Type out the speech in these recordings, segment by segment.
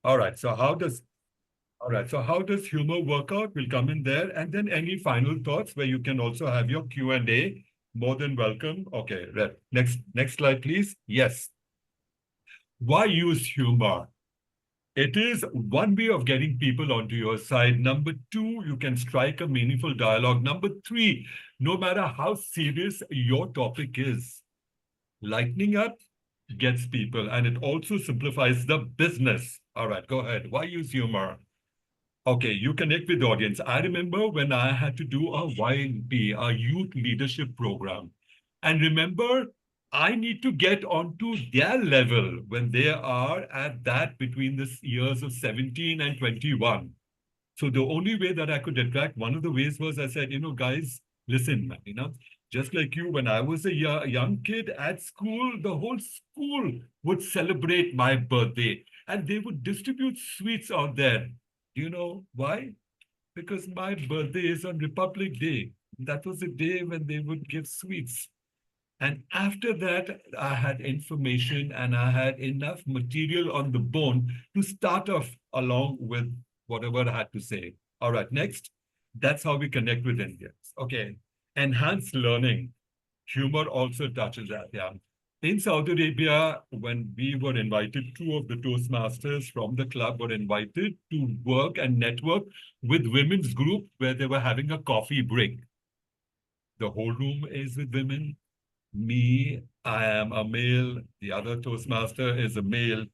All right. So how does humor work out? We'll come in there. And then any final thoughts where you can also have your Q&A. More than welcome. Okay, next slide, please. Yes. Why use humor? It is one way of getting people onto your side. Number two, you can strike a meaningful dialogue. Number three, no matter how serious your topic is, lightening up gets people, and it also simplifies the business. All right, go ahead. Why use humor? Okay, you connect with the audience. I remember when I had to do a YLP, a youth leadership program. And remember, I need to get onto their level when they are at that between the years of 17 and 21. So the only way that I could attract, one of the ways was I said, guys, listen, man, just like you, when I was a young kid at school, the whole school would celebrate my birthday and they would distribute sweets out there. Do you know why? Because my birthday is on Republic Day. That was the day when they would give sweets. And after that, I had information and I had enough material on the bone to start off along with whatever I had to say. All right, next. That's how we connect with Indians. Okay. Enhanced learning. Humor also touches that. Yeah. In Saudi Arabia, when we were invited, two of the Toastmasters from the club were invited to work and network with women's group where they were having a coffee break. The whole room is with women. Me, I am a male. The other Toastmaster is a male.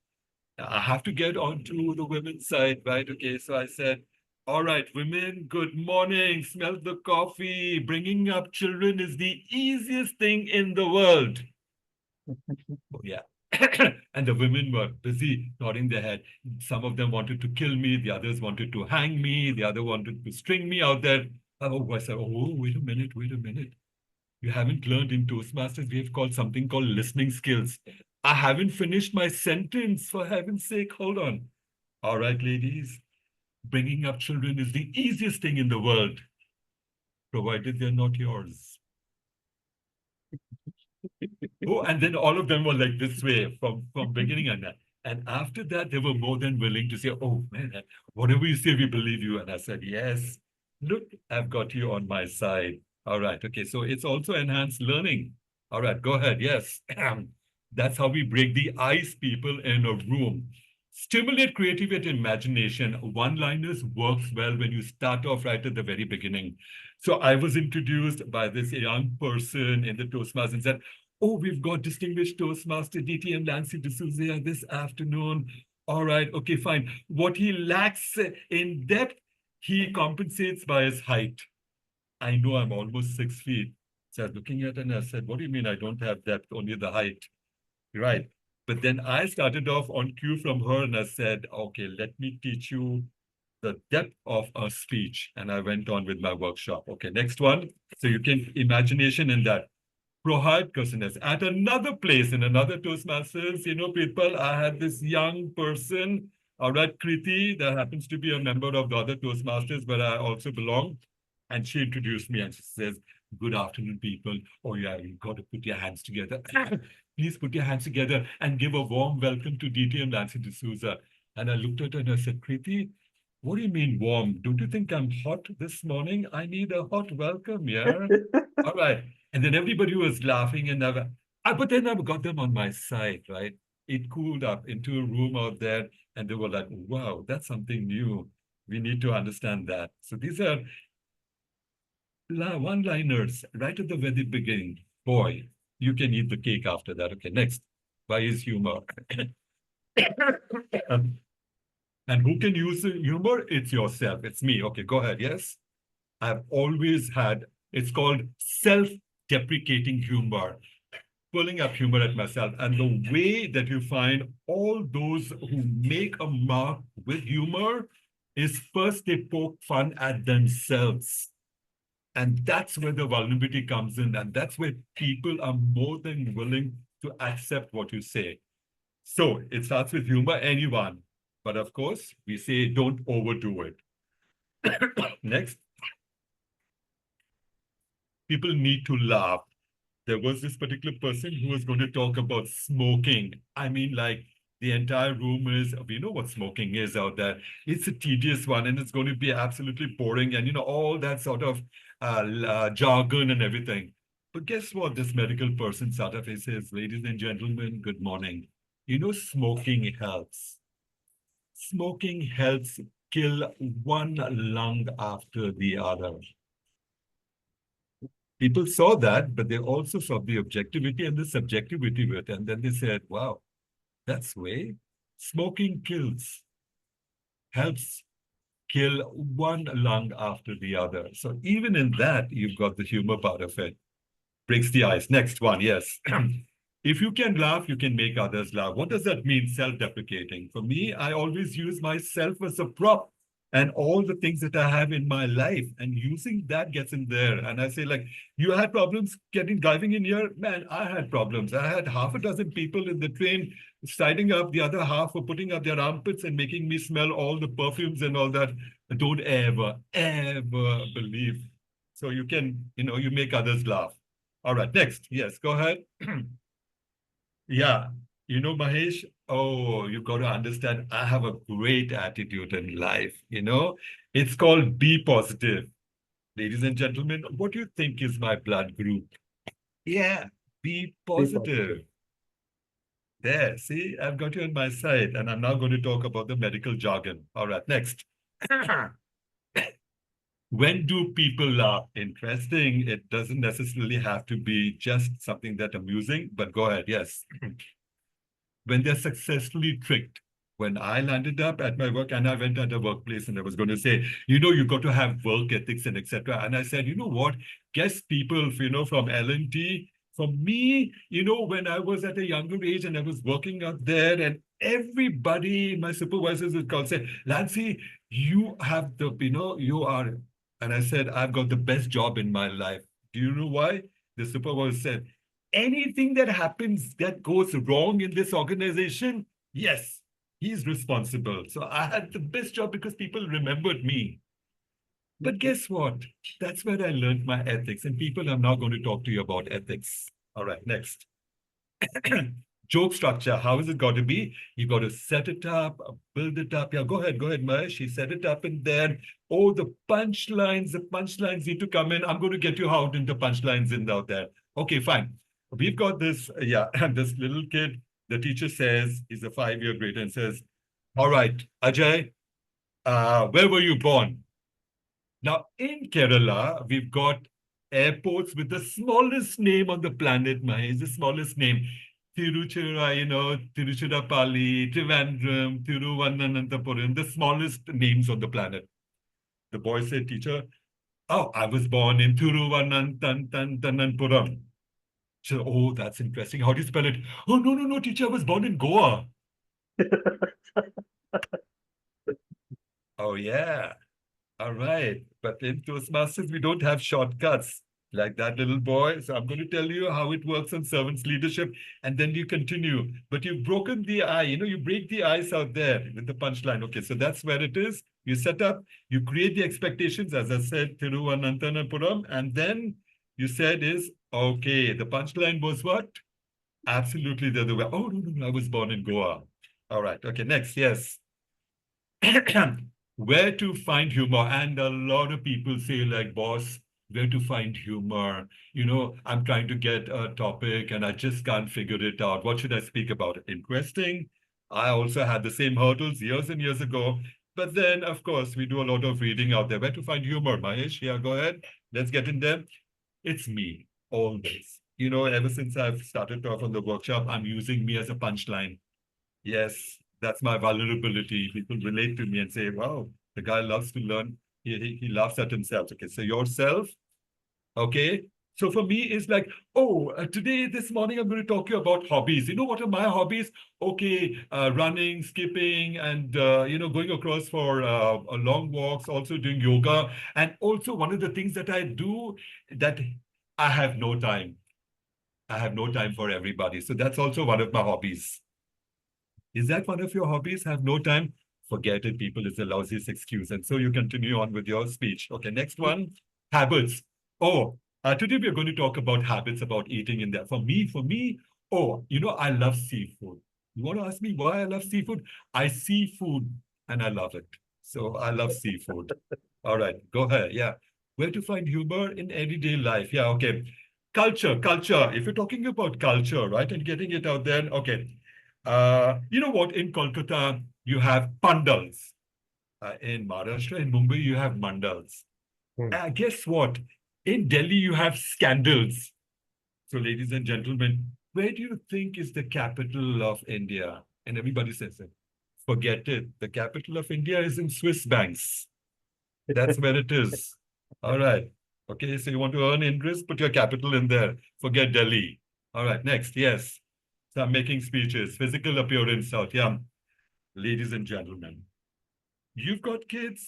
I have to get onto the women's side, right? Okay, so I said, all right, women, good morning. Smell the coffee. Bringing up children is the easiest thing in the world. Oh, yeah. And the women were busy nodding their head. Some of them wanted to kill me. The others wanted to hang me. The other wanted to string me out there. I said, oh, wait a minute. You haven't learned in Toastmasters, we have called something called listening skills. I haven't finished my sentence, for heaven's sake. Hold on. All right, ladies, bringing up children is the easiest thing in the world, provided they're not yours. Oh, and then all of them were like this way from beginning and that. And after that, they were more than willing to say, oh, man, whatever you say, we believe you. And I said, yes, look, I've got you on my side. All right. Okay. So it's also enhanced learning. All right. Go ahead. Yes. That's how we break the ice, people, in a room. Stimulate creativity and imagination. One-liners works well when you start off right at the very beginning. So I was introduced by this young person in the Toastmasters and said, oh, we've got distinguished Toastmaster DTM Lancy D'Souza this afternoon. All right, okay, fine. What he lacks in depth, he compensates by his height. I know I'm almost 6 feet. So I was looking at it and I said, what do you mean I don't have depth, only the height? Right. But then I started off on cue from her and I said, okay, let me teach you the depth of a speech. And I went on with my workshop. Okay, next one. So you can imagination in that. Prohad Kusiness. At another place, in another Toastmasters, people, I had this young person, all right, Kriti, that happens to be a member of the other Toastmasters, but I also belong. And she introduced me and she says, good afternoon, people. Oh, yeah, you've got to put your hands together. Please put your hands together and give a warm welcome to DTM Lancy D'Souza. And I looked at her and I said, Kriti, what do you mean warm? Don't you think I'm hot this morning? I need a hot welcome, yeah? All right. And then everybody was laughing and but then I got them on my side, right? It cooled up into a room out there and they were like, wow, that's something new. We need to understand that. So these are one-liners right at the very beginning. Boy, you can eat the cake after that. Okay, next. Why is humor? And who can use humor? It's yourself. It's me. Okay, go ahead. Yes. I've always had, it's called self-deprecating humor, pulling up humor at myself. And the way that you find all those who make a mark with humor is first they poke fun at themselves. And that's where the vulnerability comes in. And that's where people are more than willing to accept what you say. So it starts with humor, anyone. But of course, we say don't overdo it. Next. People need to laugh. There was this particular person who was going to talk about smoking. I mean, like, The entire room is, we know what smoking is out there. It's a tedious one and it's going to be absolutely boring and, all that sort of jargon and everything. But guess what? This medical person sort of says, ladies and gentlemen, good morning. Smoking helps. Smoking helps kill one lung after the other. People saw that, but they also saw the objectivity and the subjectivity with it. And then they said, wow, that's way. Smoking helps kill one lung after the other. So even in that, you've got the humor part of it. Breaks the ice. Next one, yes. If you can laugh, you can make others laugh. What does that mean? Self-deprecating. For me, I always use myself as a prop and all the things that I have in my life, and using that gets in there. And I say, like, you had problems driving in here? Man, I had problems. I had half a dozen people in the train siding up, the other half were putting up their armpits and making me smell all the perfumes and all that. Don't ever, ever believe. So you can, you make others laugh. All right, next. Yes, go ahead. Yeah, Mahesh, oh, you got to understand, I have a great attitude in life, It's called be positive. Ladies and gentlemen, what do you think is my blood group? Yeah, be Be positive. positive. There, see, I've got you on my side, and I'm now going to talk about the medical jargon. All right, next. When do people laugh? Interesting. It doesn't necessarily have to be just something that amusing, but go ahead. Yes. When they're successfully tricked. When I landed up at my work and I went at a workplace and I was going to say, you got to have work ethics and etc. And I said, you know what? Guess people, from L&T, for me, when I was at a younger age and I was working out there and everybody, my supervisors would call say, Lancy, you have you are, and I said, I've got the best job in my life. Do you know why? The supervisor said, anything that happens that goes wrong in this organization, yes, he's responsible. So I had the best job because people remembered me. But guess what? That's where I learned my ethics. And people are now going to talk to you about ethics. All right, next. Joke structure. How is it got to be? You got to set it up, build it up. Yeah, go ahead, Mahesh. He set it up in there. Oh, the punchlines need to come in. I'm going to get you out into punchlines in out there. Okay, fine. We've got this, and this little kid, the teacher says, he's a 5-year grader and says, all right, Ajay, where were you born? Now, in Kerala, we've got airports with the smallest name on the planet, Mahesh, the smallest name. Tiruchirappalli, Trivandrum, Thiruvananthapuram, the smallest names on the planet. The boy said, teacher, oh, I was born in Thiruvananthapuram. So, oh, that's interesting. How do you spell it? Oh, no, teacher, I was born in Goa. Oh, yeah. All right. But in Toastmasters, we don't have shortcuts like that little boy. So I'm going to tell you how it works on servants leadership, and then you continue. But you've broken the eye. You break the ice out there with the punchline. Okay, so that's where it is. You set up, you create the expectations, as I said, Thiruvananthapuram, and then you said is, okay, the punchline was what? Absolutely the other way. Oh, no, I was born in Goa. All right. Okay, next. Yes. Where to find humor? And a lot of people say, like, boss, where to find humor? I'm trying to get a topic and I just can't figure it out. What should I speak about? Interesting. I also had the same hurdles years and years ago. But then, of course, we do a lot of reading out there. Where to find humor, Mahesh? Yeah, go ahead. Let's get in there. It's me, always. Ever since I've started off on the workshop, I'm using me as a punchline. Yes, that's my vulnerability. People relate to me and say, wow, the guy loves to learn. He laughs at himself. Okay, so yourself, okay? So for me, it's like, oh, today, this morning, I'm going to talk to you about hobbies. You know what are my hobbies? Okay, running, skipping, and, going across for long walks, also doing yoga. And also one of the things that I do that I have no time. I have no time for everybody. So that's also one of my hobbies. Is that one of your hobbies? Have no time? Forget it, people. It's the lousiest excuse. And so you continue on with your speech. Okay, next one, habits. Oh, today we're going to talk about habits about eating in there. For me, I love seafood. You want to ask me why I love seafood? I see food and I love it. So I love seafood. All right, go ahead. Yeah. Where to find humor in everyday life? Yeah, okay. Culture. If you're talking about culture, right, and getting it out there, okay. You know what? In Kolkata, you have pandals. In Maharashtra, in Mumbai, you have mandals. Hmm. Guess what? In Delhi, you have scandals. So, ladies and gentlemen, where do you think is the capital of India? And everybody says it. Forget it. The capital of India is in Swiss banks. That's where it is. All right. Okay, so you want to earn interest, put your capital in there. Forget Delhi. All right, next. Yes. So I'm making speeches. Physical appearance out. Yeah. Ladies and gentlemen, you've got kids.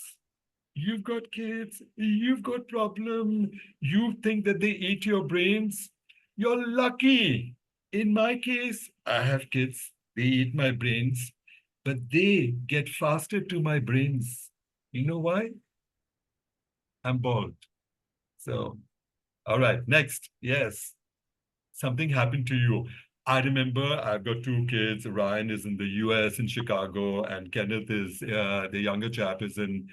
You've got kids, you've got problem, you think that they eat your brains. You're lucky. In my case, I have kids, they eat my brains, but they get faster to my brains. You know why? I'm bald. So, all right, next. Yes. Something happened to you. I remember I've got two kids. Ryan is in the US in Chicago, and Kenneth is the younger chap is in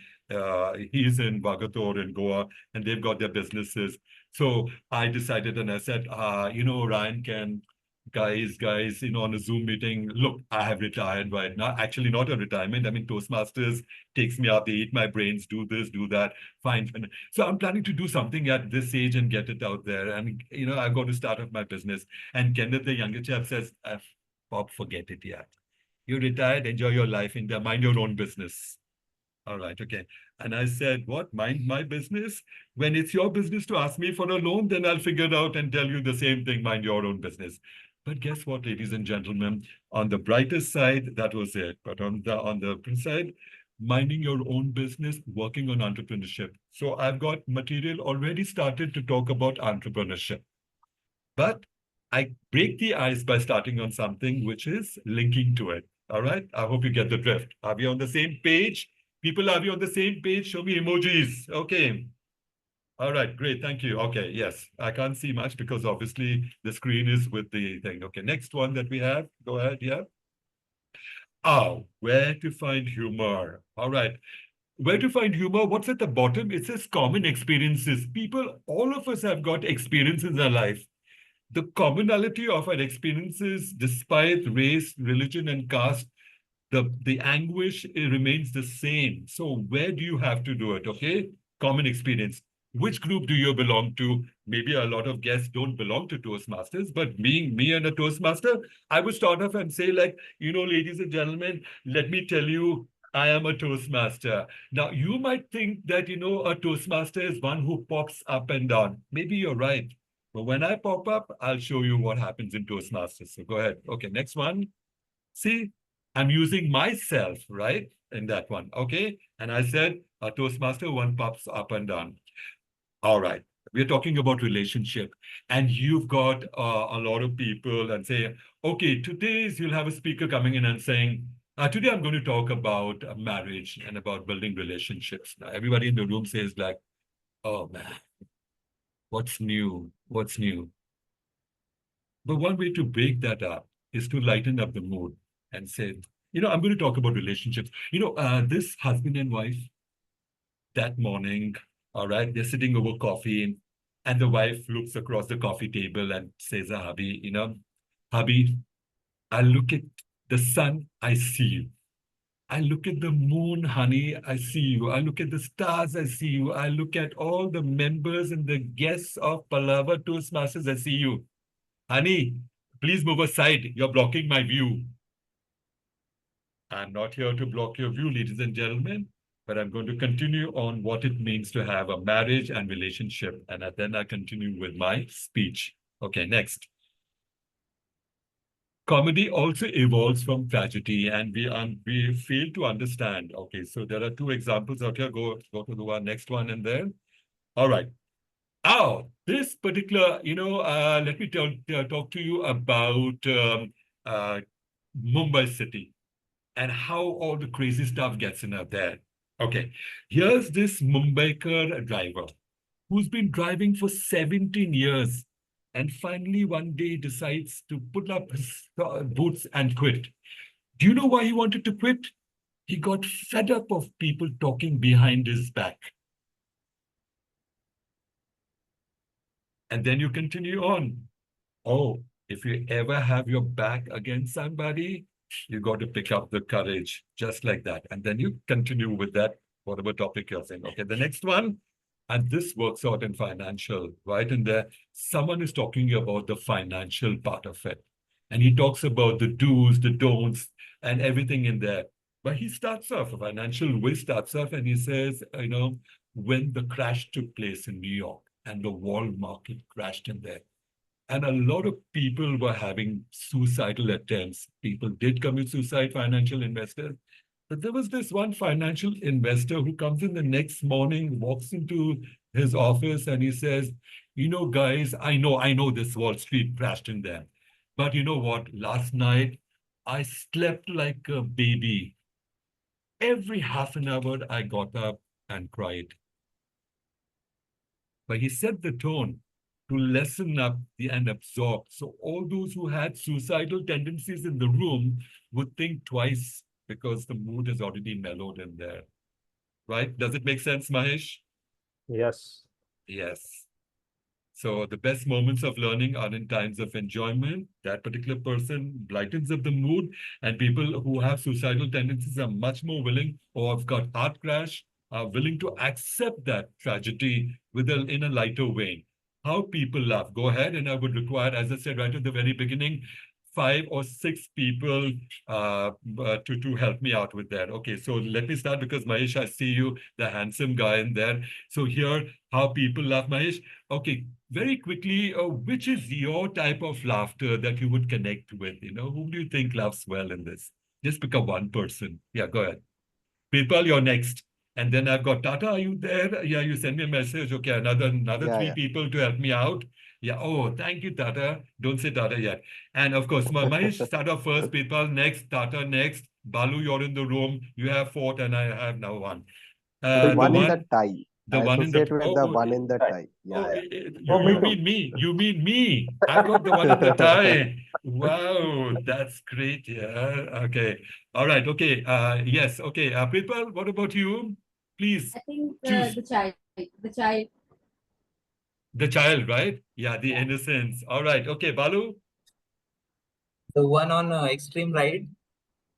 he's in Vagator in Goa, and they've got their businesses. So I decided and I said, Ryan can guys, on a Zoom meeting, look, I have retired right now. Actually, not a retirement. I mean, Toastmasters takes me up, they eat my brains, do this, do that. Fine. So I'm planning to do something at this age and get it out there. And, I've got to start off my business. And Kenneth, the younger chap, says, Bob, forget it, yeah. You retired, enjoy your life, India, mind your own business. All right, okay. And I said, what? Mind my business? When it's your business to ask me for a loan, then I'll figure it out and tell you the same thing, mind your own business. But guess what, ladies and gentlemen? On the brightest side, that was it. But on the side, minding your own business, working on entrepreneurship. So I've got material already started to talk about entrepreneurship. But I break the ice by starting on something which is linking to it. All right. I hope you get the drift. Are we on the same page? People, are we on the same page? Show me emojis. Okay. All right. Great. Thank you. Okay. Yes. I can't see much because obviously the screen is with the thing. Okay. Next one that we have. Go ahead. Yeah. Oh, where to find humor. All right. Where to find humor? What's at the bottom? It says common experiences. People, all of us have got experiences in our life. The commonality of our experiences, despite race, religion, and caste, the anguish remains the same. So where do you have to do it? Okay, common experience. Which group do you belong to? Maybe a lot of guests don't belong to Toastmasters, but being me and a Toastmaster, I would start off and say, like, ladies and gentlemen, let me tell you, I am a Toastmaster. Now, you might think that, a Toastmaster is one who pops up and down. Maybe you're right. But when I pop up, I'll show you what happens in Toastmasters. So go ahead. Okay, next one. See, I'm using myself, right? In that one. Okay. And I said, a Toastmaster, one pops up and down. All right. We're talking about relationship. And you've got a lot of people and say, okay, today's you'll have a speaker coming in and saying, today I'm going to talk about marriage and about building relationships. Now, everybody in the room says like, oh man, what's new? What's new? But one way to break that up is to lighten up the mood and say, I'm going to talk about relationships. This husband and wife that morning, all right, they're sitting over coffee, and the wife looks across the coffee table and says, hubby, hubby, I look at the sun, I see you. I look at the moon, honey, I see you. I look at the stars, I see you. I look at all the members and the guests of Palava Toastmasters, I see you. Honey, please move aside. You're blocking my view. I'm not here to block your view, ladies and gentlemen, but I'm going to continue on what it means to have a marriage and relationship. And then I continue with my speech. Okay, next. Comedy also evolves from tragedy, and we fail to understand. Okay, so there are two examples out here. Go to the next one and there. All right. Oh, this particular, let me talk to you about uh, Mumbai city and how all the crazy stuff gets in there. Okay, here's this Mumbaiker driver who's been driving for 17 years. And finally, one day he decides to put up his boots and quit. Do you know why he wanted to quit? He got fed up of people talking behind his back. And then you continue on. Oh, if you ever have your back against somebody, you got to pick up the courage just like that. And then you continue with that, whatever topic you're saying. Okay, the next one, and this works out in financial, right? And there, someone is talking about the financial part of it. And he talks about the do's, the don'ts, and everything in there. But he starts off, a financial whiz starts off, and he says, when the crash took place in New York and the world market crashed in there, and a lot of people were having suicidal attempts. People did commit suicide, financial investors. But there was this one financial investor who comes in the next morning, walks into his office, and he says, guys, I know this Wall Street crashed in there. But you know what? Last night, I slept like a baby. Every half an hour, I got up and cried. But he set the tone to lessen up and absorb. So all those who had suicidal tendencies in the room would think twice because the mood is already mellowed in there. Right? Does it make sense, Mahesh? Yes. Yes. So the best moments of learning are in times of enjoyment. That particular person brightens up the mood, and people who have suicidal tendencies are much more willing, or have got heart crash, are willing to accept that tragedy in a lighter vein. How people laugh. Go ahead, and I would require, as I said right at the very beginning, 5 or 6 people to help me out with that. Okay, so let me start because Mahesh, I see you, the handsome guy in there. So here, how people laugh, Mahesh. Okay, very quickly, which is your type of laughter that you would connect with? Who do you think laughs well in this? Just pick up one person. Yeah, go ahead. People, you're next. And then I've got Tata, are you there? Yeah, you send me a message. Okay, another Yeah, 3 yeah. people to help me out. Yeah, oh, thank you, Tata. Don't say Tata yet. And of course, Mahesh, start off first. People, next. Tata, next. Balu, you're in the room. You have 4 and I have now 1. The The one in the one tie. the I one in the associate with the one in the tie. Yeah, yeah. you mean me? You mean me? I got the one in the tie. Wow, that's great. Yeah. Okay. All right. Okay. Yes. Okay. Pripal, what about you? Please I think choose the child, the child. the child, right? Yeah, the innocence. All right. Okay, Balu, The one on extreme right.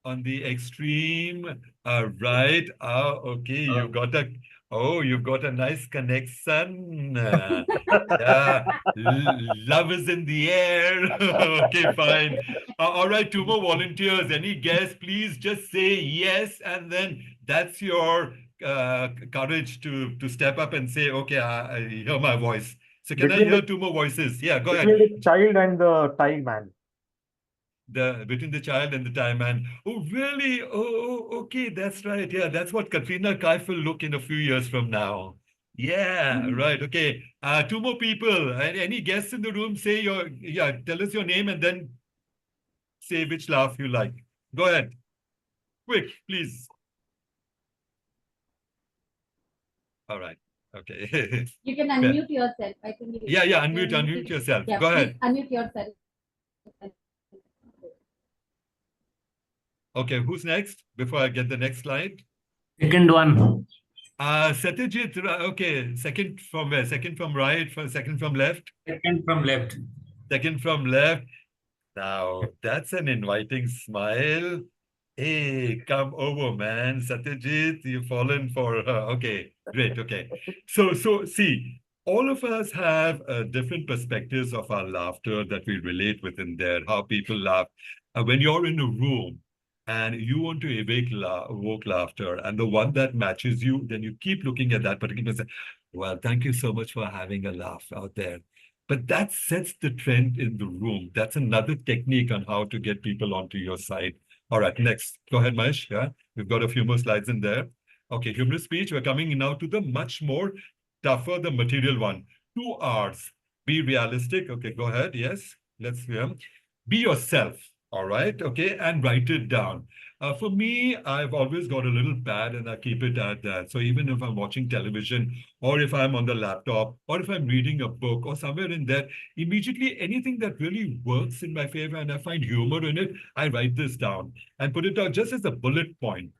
on the extreme right. Okay. You've got a nice connection. Yeah, love is in the air. Okay, fine. All right, 2 more volunteers. Any guess? Please just say yes, and then that's your courage to step up and say, okay, I hear my voice. So can I Between hear the 2 more voices? Yeah, go ahead. between the child and the tie man. Between the child and the time man. Oh, really? Okay, that's right. Yeah, that's what Katrina Kaif will look in a few years from now. Yeah, right. Okay. 2 more people. Any guests in the room? Tell us your name and then say which laugh you like. Go ahead. Quick, please. All right. Okay. You can unmute yourself. I think. Yeah, unmute yourself. Yeah, Go ahead. unmute yourself. Okay, who's next? Before I get the next slide. Second one. Satyajit, okay, second from where? Second from right, second from left? Second from left. Second from left. Now, that's an inviting smile. Hey, come over, man. Satyajit, you've fallen for okay, great, okay. So see, all of us have different perspectives of our laughter that we relate within there, how people laugh. When you're in a room and you want to evoke laughter, and the one that matches you, then you keep looking at that particular person. Well, thank you so much for having a laugh out there. But that sets the trend in the room. That's another technique on how to get people onto your side. All right, next. Go ahead, Mahesh. Yeah, we've got a few more slides in there. Okay, humorous speech. We're coming now to the much more tougher, the material one. 2 R's. Be realistic. Okay, go ahead. Yes, let's Be yourself. All right, okay, and write it down. For me, I've always got a little pad and I keep it at that. So even if I'm watching television or if I'm on the laptop or if I'm reading a book or somewhere in there, immediately anything that really works in my favor and I find humor in it, I write this down and put it down just as a bullet point.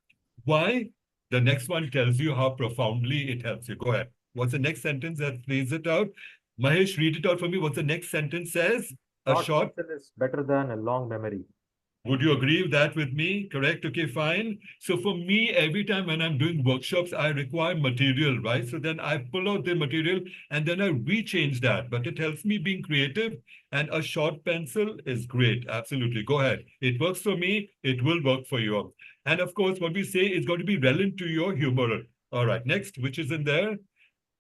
Why? The next one tells you how profoundly it helps you. Go ahead. What's the next sentence that plays it out? Mahesh, read it out for me. What's the next sentence says? A short pencil is better than a long memory. Would you agree with that with me? Correct? Okay, fine. So for me, every time when I'm doing workshops, I require material, right? So then I pull out the material and then I rechange that. But it helps me being creative. And a short pencil is great. Absolutely. Go ahead. It works for me. It will work for you. And of course, what we say is going to be relevant to your humor. All right. Next, which is in there?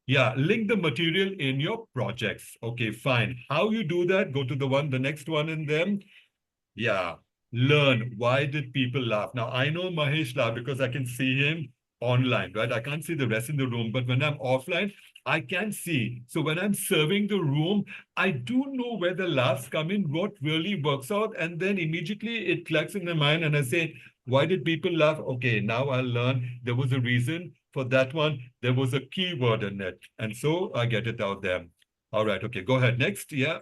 Yeah, link the material in your projects. Okay, fine. How you do that? Go to the next one in them. Yeah, learn. Why did people laugh? Now, I know Mahesh laughed because I can see him online, right? I can't see the rest in the room, but when I'm offline, I can see. So when I'm serving the room, I do know where the laughs come in, what really works out, and then immediately it clicks in my mind and I say, why did people laugh? Okay, now I'll learn there was a reason for that one. There was a key word in it. And so I get it out there. All right, okay, go ahead. Next, yeah.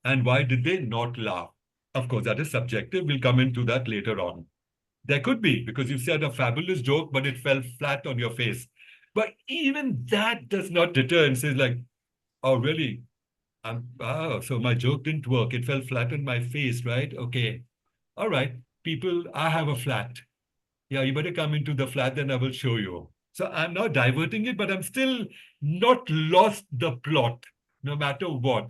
And why did they not laugh? Of course, that is subjective. We'll come into that later on. There could be, because you said a fabulous joke, but it fell flat on your face. But even that does not deter and says like, oh, really? So my joke didn't work. It fell flat on my face, right? Okay. All right. People, I have a flat. Yeah, you better come into the flat, then I will show you. So I'm not diverting it, but I'm still not lost the plot, no matter what.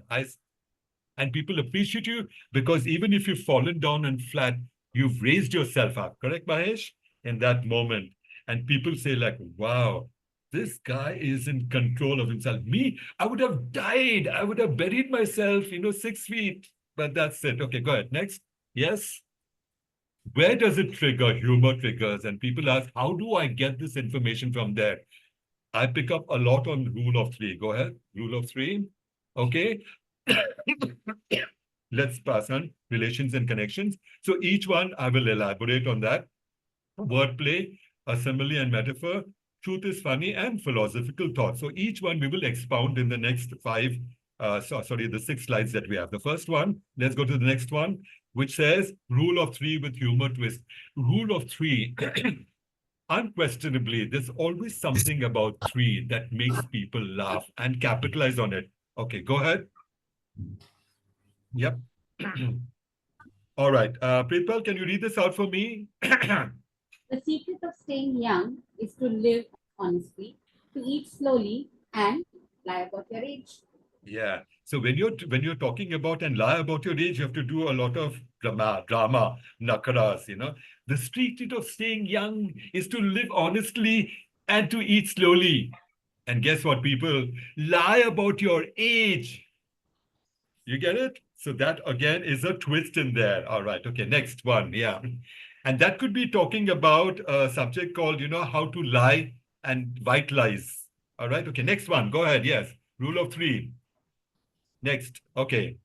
And people appreciate you because even if you've fallen down and flat, you've raised yourself up. Correct, Mahesh? In that moment. And people say like, wow, this guy is in control of himself. Me, I would have died. I would have buried myself, 6 feet. But that's it. Okay, go ahead. Next. Yes. Where does it trigger? Humor triggers. And people ask, how do I get this information from there? I pick up a lot on rule of three. Go ahead. Rule of three. Okay. Let's pass on relations and connections. So each one, I will elaborate on that. Wordplay, a simile and metaphor, truth is funny, and philosophical thought. So each one we will expound in the next the 6 slides that we have. The first one, let's go to the next one, which says rule of three with humor twist. Rule of three, unquestionably, there's always something about three that makes people laugh and capitalize on it. Okay, go ahead. Yep. All right. Prithpal, can you read this out for me? The secret of staying young is to live honestly, to eat slowly, and lie about your age. Yeah. So when you're talking about and lie about your age, you have to do a lot of drama, nakaras, The secret of staying young is to live honestly and to eat slowly. And guess what, people? Lie about your age. You get it? So that again is a twist in there. All right. Okay. Next one. Yeah. And that could be talking about a subject called, how to lie and white lies. All right. Okay. Next one. Go ahead. Yes. Rule of three. Next. Okay.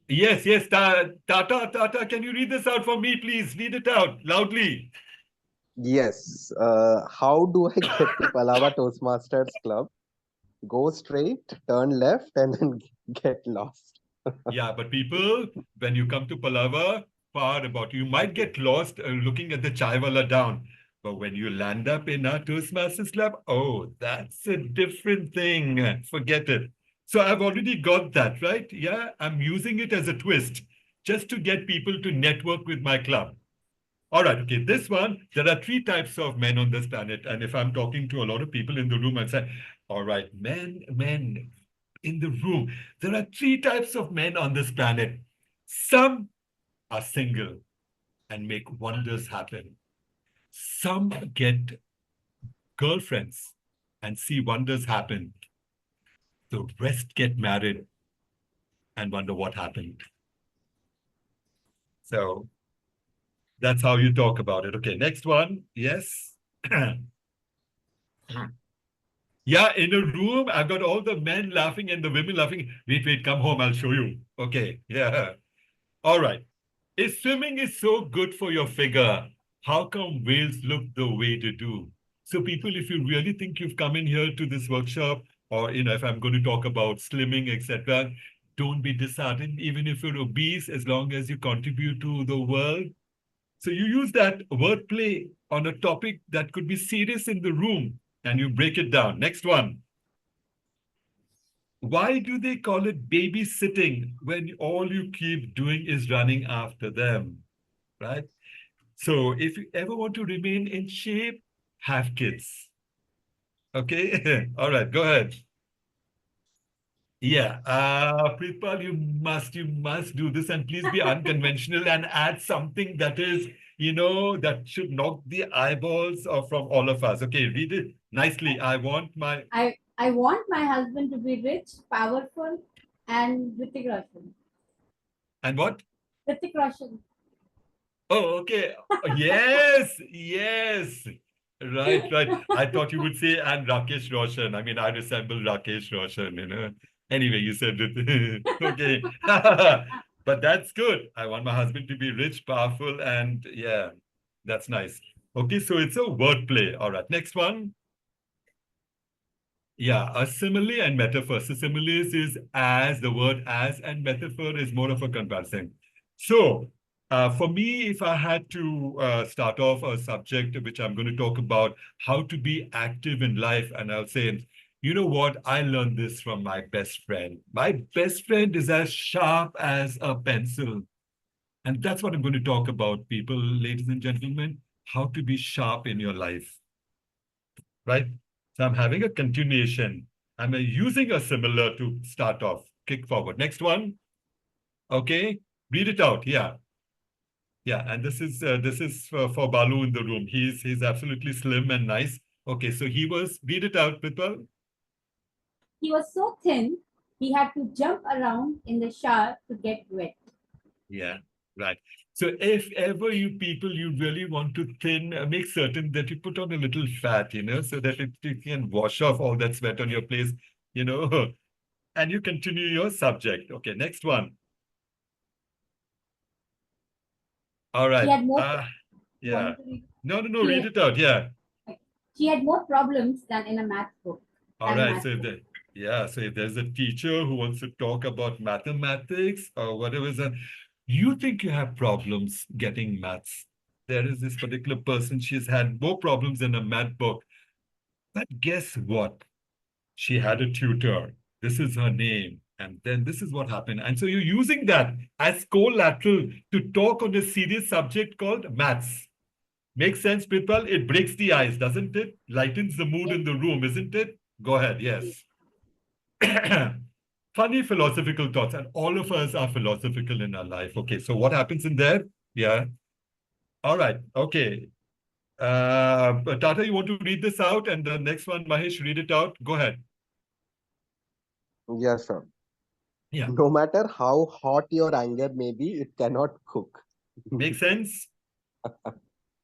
Yes. Tata, can you read this out for me, please? Read it out loudly. Yes. How do I get to Palava Toastmasters Club? Go straight, turn left, and then get lost. Yeah, but people, when you come to Palava, you might get lost looking at the chai wala down. But when you land up in our Toastmasters Club, oh, that's a different thing. Forget it. So I've already got that, right? Yeah, I'm using it as a twist just to get people to network with my club. All right, okay, this one, there are 3 types of men on this planet. And if I'm talking to a lot of people in the room, I say, all right, men in the room, there are 3 types of men on this planet. Some are single and make wonders happen. Some get girlfriends and see wonders happen. The rest get married and wonder what happened. So that's how you talk about it. Okay, next one. Yes. Yeah, in a room, I've got all the men laughing and the women laughing. Wait, come home, I'll show you. Okay, yeah. All right. If swimming is so good for your figure, how come whales look the way they do? So people, if you really think you've come in here to this workshop, or if I'm going to talk about slimming, etc., don't be disheartened, even if you're obese, as long as you contribute to the world. So you use that wordplay on a topic that could be serious in the room, and you break it down. Next one. Why do they call it babysitting when all you keep doing is running after them, right? So if you ever want to remain in shape, have kids. Okay, all right, go ahead. Yeah, Pritpal, you must do this, and please be unconventional and add something that is, that should knock the eyeballs off from all of us. Okay, read it nicely. I want my husband to be rich, powerful, and Hrithik Roshan. and what? Hrithik Roshan. Oh, okay. Yes, yes. Right. I thought you would say, and Rakesh Roshan. I mean, I resemble Rakesh Roshan. Anyway, you said it. Okay. But that's good. I want my husband to be rich, powerful, and yeah, that's nice. Okay, so it's a wordplay. All right, next one. Yeah, a simile and metaphor. So similes is as, the word as, and metaphor is more of a comparison. So for me, if I had to start off a subject which I'm going to talk about, how to be active in life, and I'll say, you know what? I learned this from my best friend. My best friend is as sharp as a pencil. And that's what I'm going to talk about, people, ladies and gentlemen, how to be sharp in your life, right? So I'm having a continuation. I'm using a similar to start off, kick forward. Next one. Okay, read it out. Yeah. Yeah, and this is for Balu in the room. He's absolutely slim and nice. Okay, so read it out, Pritpal. He was so thin, he had to jump around in the shower to get wet. Yeah, right. So if ever you really want to thin, make certain that you put on a little fat, so that it can wash off all that sweat on your place, and you continue your subject. Okay, next one. All right. He had more. Yeah. No, He read had- it out. Yeah. She had more problems than in a math book. All right. So if there's a teacher who wants to talk about mathematics or whatever, you think you have problems getting maths. There is this particular person, she's had more problems in a math book. But guess what? She had a tutor. This is her name. And then this is what happened. And so you're using that as collateral to talk on a serious subject called maths. Makes sense, Pritpal? It breaks the ice, doesn't it? Lightens the mood in the room, isn't it? Go ahead, yes. Funny philosophical thoughts, and all of us are philosophical in our life. Okay, so what happens in there? Yeah. All right, okay. Tata, you want to read this out? And the next one, Mahesh, read it out. Go ahead. Yeah, sure. Yeah. No matter how hot your anger may be, it cannot cook. Makes sense?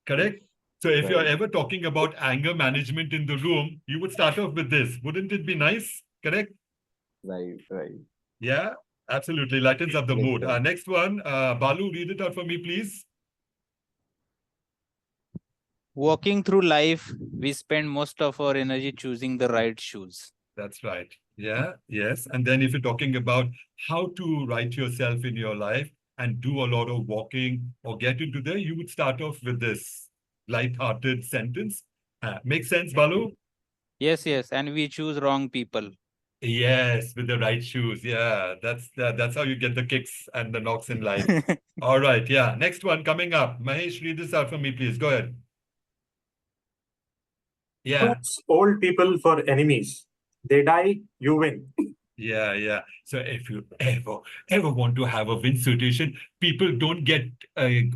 Correct? So if you're Right. ever talking about anger management in the room, you would start off with this. Wouldn't it be nice? Correct? Right. Yeah, absolutely. Lightens up the Makes mood. sense. Next one, Balu, read it out for me, please. Walking through life, we spend most of our energy choosing the right shoes. That's right. Yeah, yes. And then if you're talking about how to write yourself in your life and do a lot of walking or get into there, you would start off with this light-hearted sentence. Make sense, Balu? Yes, and we choose wrong people. Yes, with the right shoes. Yeah, that's how you get the kicks and the knocks in life. All right, yeah. Next one coming up. Mahesh, read this out for me, please. Go ahead. Yeah. Old people for enemies. They die, you win. Yeah. So if you ever want to have a win situation, people don't get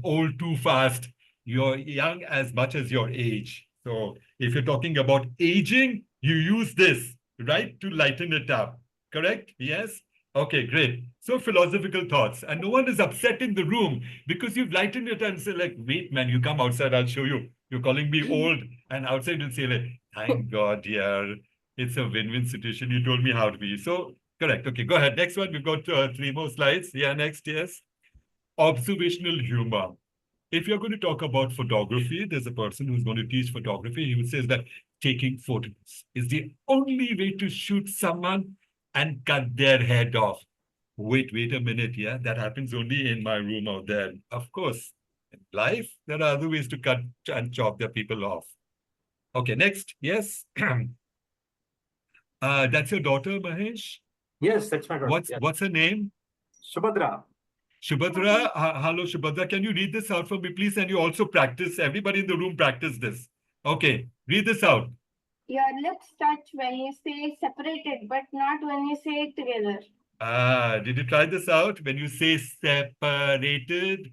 old too fast. You're young as much as your age. So if you're talking about aging, you use this, right, to lighten it up. Correct? Yes? Okay, great. So philosophical thoughts. And no one is upset in the room because you've lightened it and say like, wait, man, you come outside, I'll show you. You're calling me old. And outside you'll say like, thank God, yeah. It's a win-win situation. You told me how to be. So, correct. Okay, go ahead. Next one. We've got 3 more slides. Yeah, next, yes. observational humor. If you're going to talk about photography, there's a person who's going to teach photography. He says that taking photos is the only way to shoot someone and cut their head off. Wait a minute. Yeah, that happens only in my room out there. Of course, in life, there are other ways to cut and chop their people off. Okay, next. Yes. That's your daughter, Mahesh? Yes, that's my daughter. What's her name? Subhadra. Shubhadra, hello Shubhadra, can you read this out for me, please? And you also practice, everybody in the room practice this. Okay, read this out. Your lips touch when you say separated, but not when you say it together. Did you try this out? When you say separated,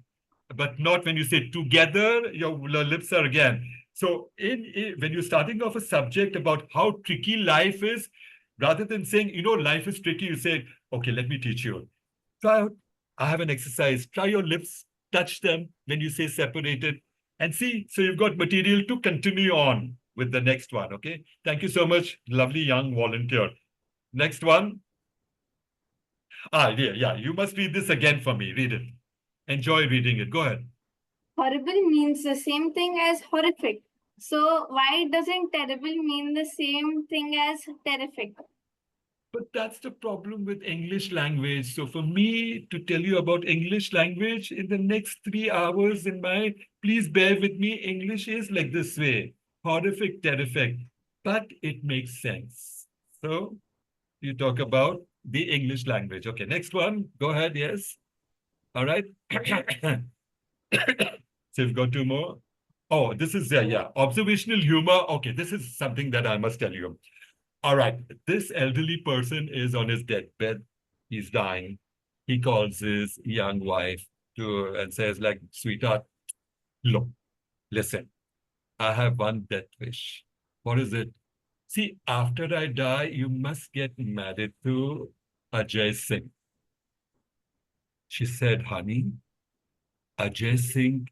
but not when you say together, your lips are again. So when you're starting off a subject about how tricky life is, rather than saying, life is tricky, you say, okay, let me teach you. Try out. I have an exercise. Try your lips, touch them when you say separated, and see. So you've got material to continue on with the next one. Okay. Thank you so much, lovely young volunteer. Next one. Yeah. You must read this again for me. Read it. Enjoy reading it. Go ahead. Horrible means the same thing as horrific. So why doesn't terrible mean the same thing as terrific? But that's the problem with English language. So for me to tell you about English language in the next 3 hours please bear with me, English is like this way, horrific, terrific, but it makes sense. So you talk about the English language. Okay, next one, go ahead, yes. All right. So you've got 2 more. Oh, this is, observational humor. Okay, this is something that I must tell you. All right, this elderly person is on his deathbed. He's dying. He calls his young wife and says, like, sweetheart, look, listen, I have one death wish. What is it? See, after I die, you must get married to Ajay Singh. She said, honey, Ajay Singh,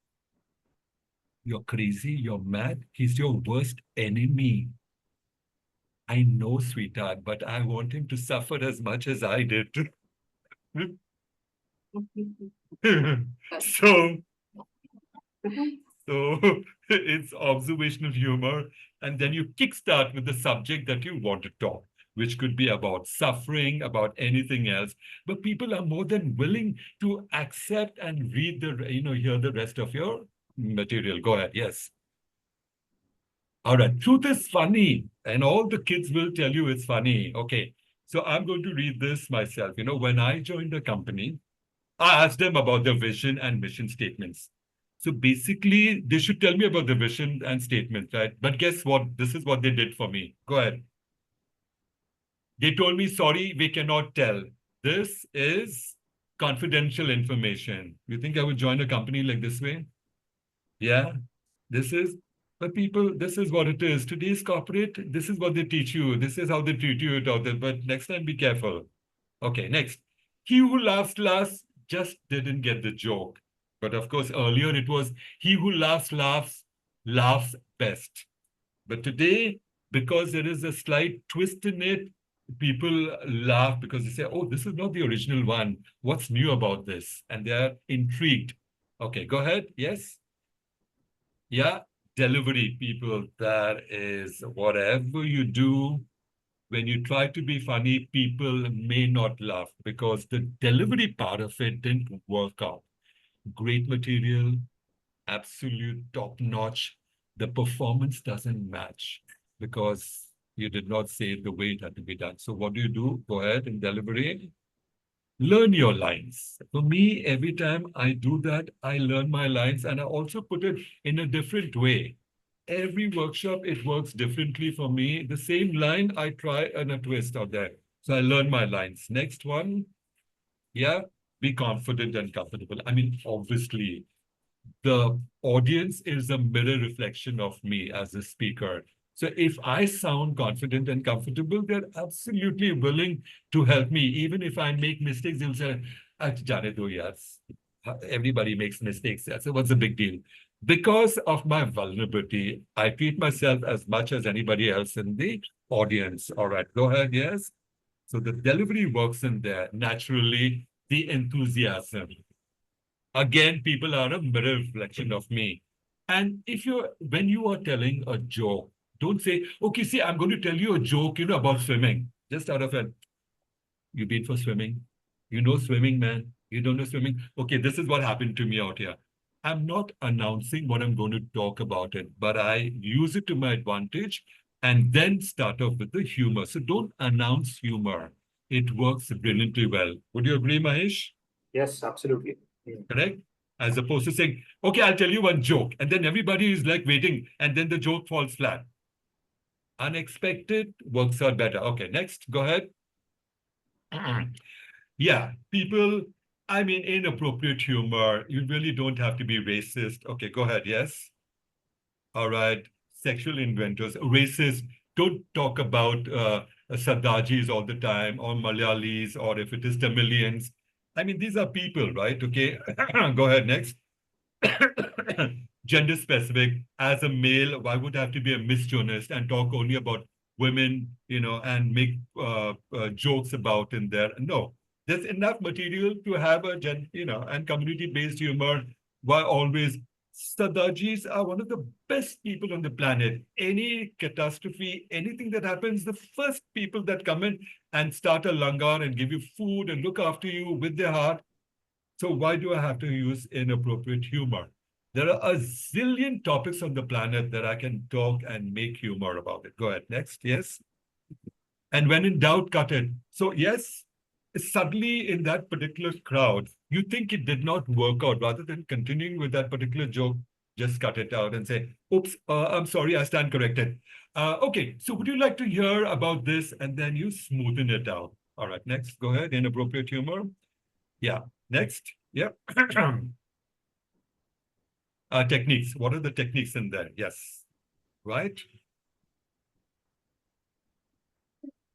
you're crazy, you're mad. He's your worst enemy. I know, sweetheart, but I want him to suffer as much as I did. So it's observational humor. And then you kickstart with the subject that you want to talk, which could be about suffering, about anything else. But people are more than willing to accept and read hear the rest of your material. Go ahead. Yes. All right. Truth is funny, and all the kids will tell you it's funny. Okay. So I'm going to read this myself. When I joined the company, I asked them about their vision and mission statements. So basically, they should tell me about the vision and statements, right? But guess what? This is what they did for me. Go ahead. They told me, sorry, we cannot tell. This is confidential information. You think I would join a company like this way? Yeah. But people, this is what it is. Today's corporate, this is what they teach you. This is how they treat you out there. But next time, be careful. Okay, next. He who laughs last just didn't get the joke. But of course, earlier it was he who laughs best. But today, because there is a slight twist in it, people laugh because they say, oh, this is not the original one. What's new about this? And they're intrigued. Okay, go ahead. Yes? Yeah, delivery, people. That is whatever you do, when you try to be funny, people may not laugh because the delivery part of it didn't work out. Great material, absolute top-notch. The performance doesn't match because you did not say it the way it had to be done. So what do? Go ahead and deliberate. Learn your lines. For me, every time I do that, I learn my lines and I also put it in a different way. Every workshop, it works differently for me. The same line, I try and a twist out there. So I learn my lines. Next one. Yeah, be confident and comfortable. I mean, obviously, the audience is a mirror reflection of me as a speaker. So if I sound confident and comfortable, they're absolutely willing to help me. Even if I make mistakes, they'll say, "Jane do, yes. Everybody makes mistakes. So what's the big deal?" Because of my vulnerability, I treat myself as much as anybody else in the audience. All right, go ahead, yes. So the delivery works in there. Naturally, the enthusiasm. Again, people are a mirror reflection of me. And when you are telling a joke, don't say, okay, see, I'm going to tell you a joke, about swimming. Just out of it. You been for swimming? You know swimming, man. You don't know swimming? Okay, this is what happened to me out here. I'm not announcing what I'm going to talk about it, but I use it to my advantage and then start off with the humor. So don't announce humor. It works brilliantly well. Would you agree, Mahesh? Yes, absolutely. Correct? As opposed to saying, okay, I'll tell you one joke. And then everybody is like waiting, and then the joke falls flat. Unexpected works out better. Okay, next, go ahead. Yeah, people, I mean, inappropriate humor. You really don't have to be racist. Okay, go ahead. Yes. All right. Sexual inventors, racist. Don't talk about Sardajis all the time, or Malayalis, or if it is Tamilians. I mean, these are people, right? Okay. Go ahead. Next. Gender specific. As a male, why would I have to be a misogynist and talk only about women, and make jokes about in there? No, there's enough material to have and community-based humor. Why always? Sadajis are one of the best people on the planet. Any catastrophe, anything that happens, the first people that come in and start a langar and give you food and look after you with their heart. So why do I have to use inappropriate humor? There are a zillion topics on the planet that I can talk and make humor about it. Go ahead. Next. Yes. And when in doubt, cut it. So yes, suddenly in that particular crowd, you think it did not work out. Rather than continuing with that particular joke, just cut it out and say, oops, I'm sorry, I stand corrected. Okay, so would you like to hear about this? And then you smoothen it out. All right, next, go ahead. Inappropriate humor. Yeah, next. Yeah. Techniques. What are the techniques in there? Yes. Right?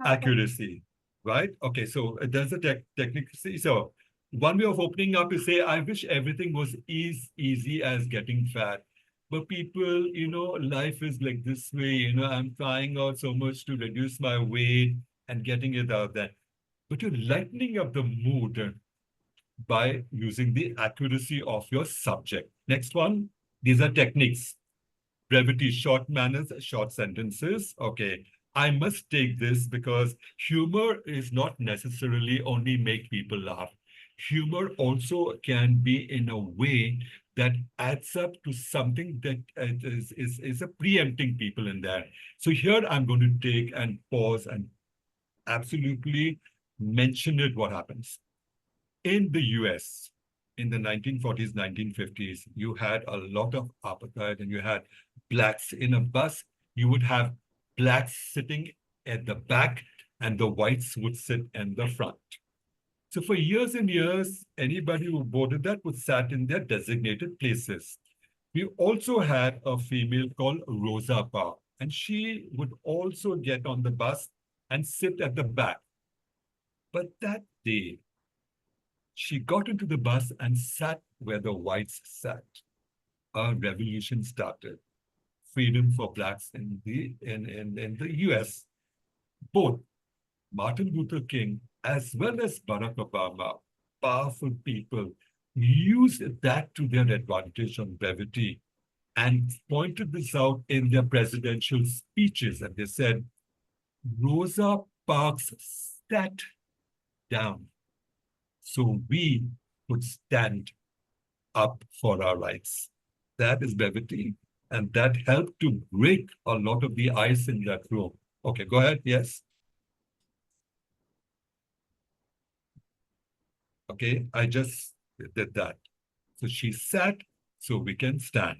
Accuracy. Right? Okay, so there's a technique. So one way of opening up is say, I wish everything was easy as getting fat. But people, life is like this way, I'm trying out so much to reduce my weight and getting it out there. But you're lightening up the mood by using the accuracy of your subject. Next one, these are techniques. Brevity, short manners, short sentences. Okay, I must take this because humor is not necessarily only make people laugh. Humor also can be in a way that adds up to something that is a preempting people in there. So here I'm going to take and pause and absolutely mention it what happens. In the US, in the 1940s, 1950s, you had a lot of apartheid and you had blacks in a bus. You would have blacks sitting at the back and the whites would sit in the front. So for years and years, anybody who boarded that would sat in their designated places. We also had a female called Rosa Parks, and she would also get on the bus and sit at the back. But that day, she got into the bus and sat where the whites sat. A revolution started. Freedom for blacks in the US. Both Martin Luther King as well as Barack Obama, powerful people, used that to their advantage on brevity and pointed this out in their presidential speeches. And they said, Rosa Parks sat down so we could stand up for our rights. That is brevity. And that helped to break a lot of the ice in that room. Okay, go ahead. Yes. Okay, I just did that. So she sat so we can stand.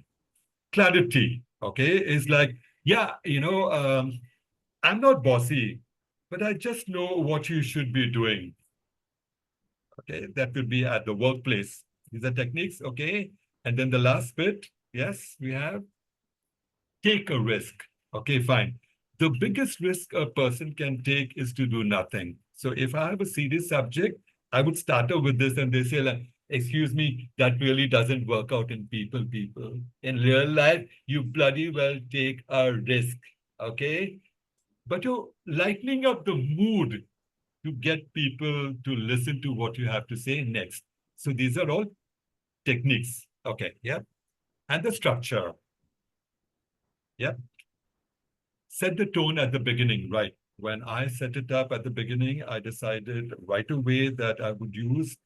Clarity, okay, is like, yeah, I'm not bossy, but I just know what you should be doing. Okay, that could be at the workplace. These are techniques, okay? And then the last bit, yes, we have take a risk. Okay, fine. The biggest risk a person can take is to do nothing. So if I have a serious subject, I would start off with this and they say, like, excuse me, that really doesn't work out in people. In real life, you bloody well take a risk, okay? But you're lightening up the mood to get people to listen to what you have to say next. So these are all techniques. Okay, yeah. And the structure. Yeah. Set the tone at the beginning, right? When I set it up at the beginning, I decided right away that I would use